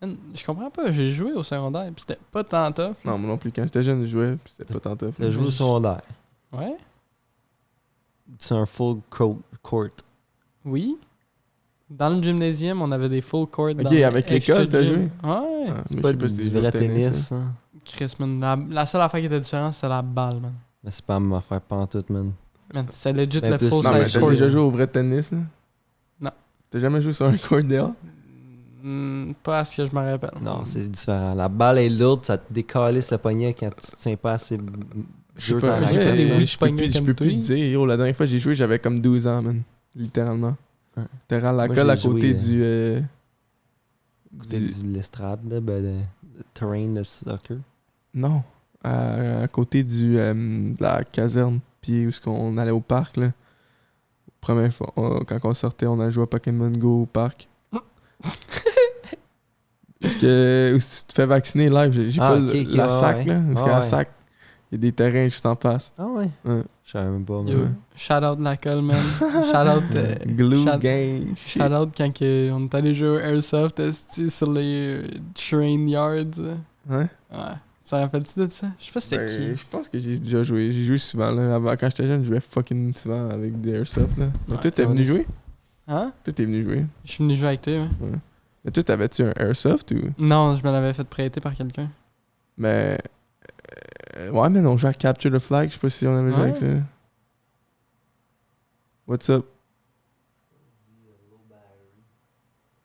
Man, je comprends pas, j'ai joué au secondaire, pis c'était pas tant tough. Non, moi non plus. Quand j'étais jeune, je jouais, puis c'était pas tant tough. T'as joué au secondaire. Ouais? C'est un full court. Oui. Dans le gymnasium, on avait des full court. Ok, dans le avec extra l'école, t'as gym. joué? Ouais. Ah, C'est mais pas je sais pas si du tu joues au vrai tennis, tennis, hein. Chris, man. La seule affaire qui était différente, c'était la balle, man. Mais c'est pas ma affaire pantoute, man. Man, c'est legit Ben, le plus- full Non, mais size t'as court. déjà joué au vrai tennis, là? Non. T'as jamais joué sur un court dehors? Pas à ce que je me rappelle. Non, c'est différent. La balle est lourde, ça te décalisse le poignet quand tu te tiens pas assez Je sais dur pas, dans la j'ai raquette, des là. bouts de je peux poignet plus, je comme peux plus toi. te dire. Yo, la dernière fois que j'ai joué, j'avais comme 12 ans, man. Littéralement. Ouais. T'es à la Moi, colle à j'ai côté joué, du... Côté de l'estrade, là, ben, de terrain de soccer. Non. À côté de la caserne. Puis où est-ce qu'on allait au parc, là. Première fois, quand on sortait, on a joué à Pokémon Go au parc. Parce que où tu te fais vacciner live, j'ai Ah, pas ok, ok, la ouais, sac, ouais. là. Parce Ah, qu'à la ouais. sac, il y a des terrains juste en face. Ah ouais? Ouais. Je savais même pas, Yo, man. shout out la colle, man. Shout out. Glue shout- gang. shit. Shout out quand on est allé jouer au Airsoft esti, sur les train yards. Ouais. Ouais. Ça rappelle-tu de ça? Je sais pas c'était Ben, qui. je pense que j'ai déjà joué. J'ai joué souvent. Là. Avant, quand j'étais jeune, je jouais fucking souvent avec des airsoft. Là. Mais Ouais, toi, t'es venu jouer? Hein? Toi, t'es venu jouer. Je suis venu jouer avec toi, ouais. Mais toi, t'avais-tu un airsoft ou. Non, je me l'avais fait prêter par quelqu'un. Mais. Ouais, mais on jouait à Capture the Flag. Je sais pas si on avait joué Ouais. avec ça. What's up?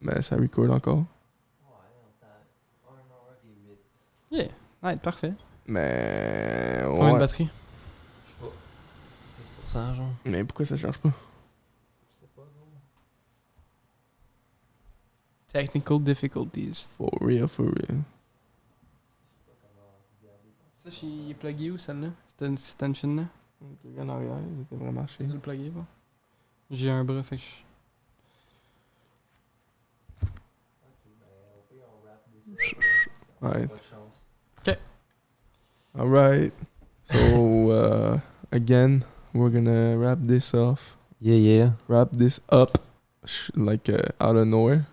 Mais ça record encore. Ouais, parfait. Mais. Combien de Ouais. batterie? 6%, genre. Mais pourquoi ça charge pas? Technical difficulties. For real, for real. Ça, il est plugué où, celle-là? Cette extension-là? Le gars en arrière, il devrait marcher. Je le plugué, bon. J'ai un bras, fait que je... Ouais. Ok. Alright. So, again, we're gonna wrap this off. Yeah, yeah. Wrap this up. Like, out of nowhere.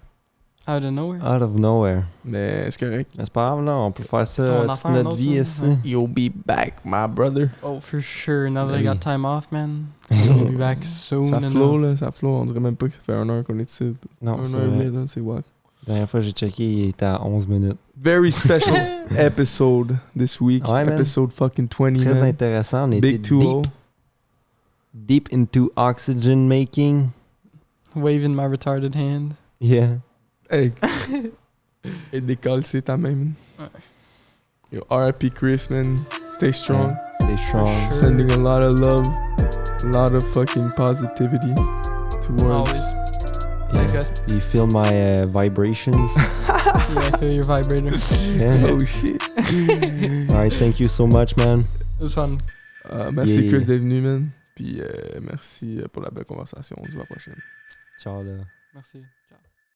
Out of nowhere. Out of nowhere. Mais c'est correct. Mais c'est pas grave, là. On peut faire On ça va en toute faire un notre autre, vie là. ici. Ouais. You'll be back, my brother. Oh, for sure. Now that Ben I got oui. time off, man. I'll be back soon. Ça enough. flow, là. Ça flow. On dirait même pas que ça fait 1 heure qu'on est ici. Non, 1 c'est heure et vrai. demie, là. C'est what? La dernière fois que j'ai checké, il était à 11 minutes. Very special episode this week. Ouais, man. Episode fucking 20, Très man. intéressant. On était Big 2-0. deep into oxygen making. Waving my retarded hand. Yeah. Hey. Et décolle, c'est ta même. Ouais. Yo, RIP Chris, man. Stay strong. Stay strong. For sure. Sending a lot of love, a lot of fucking positivity towards. Always. Yeah. Thanks, guys. You feel my vibrations? Yeah, I feel your vibrator. Yeah. Oh shit. Alright, thank you so much, man. It was fun. Merci Yeah. Chris d'être venu, man. Puis merci pour la belle conversation. On se voit la prochaine. Ciao, là. Merci. Ciao.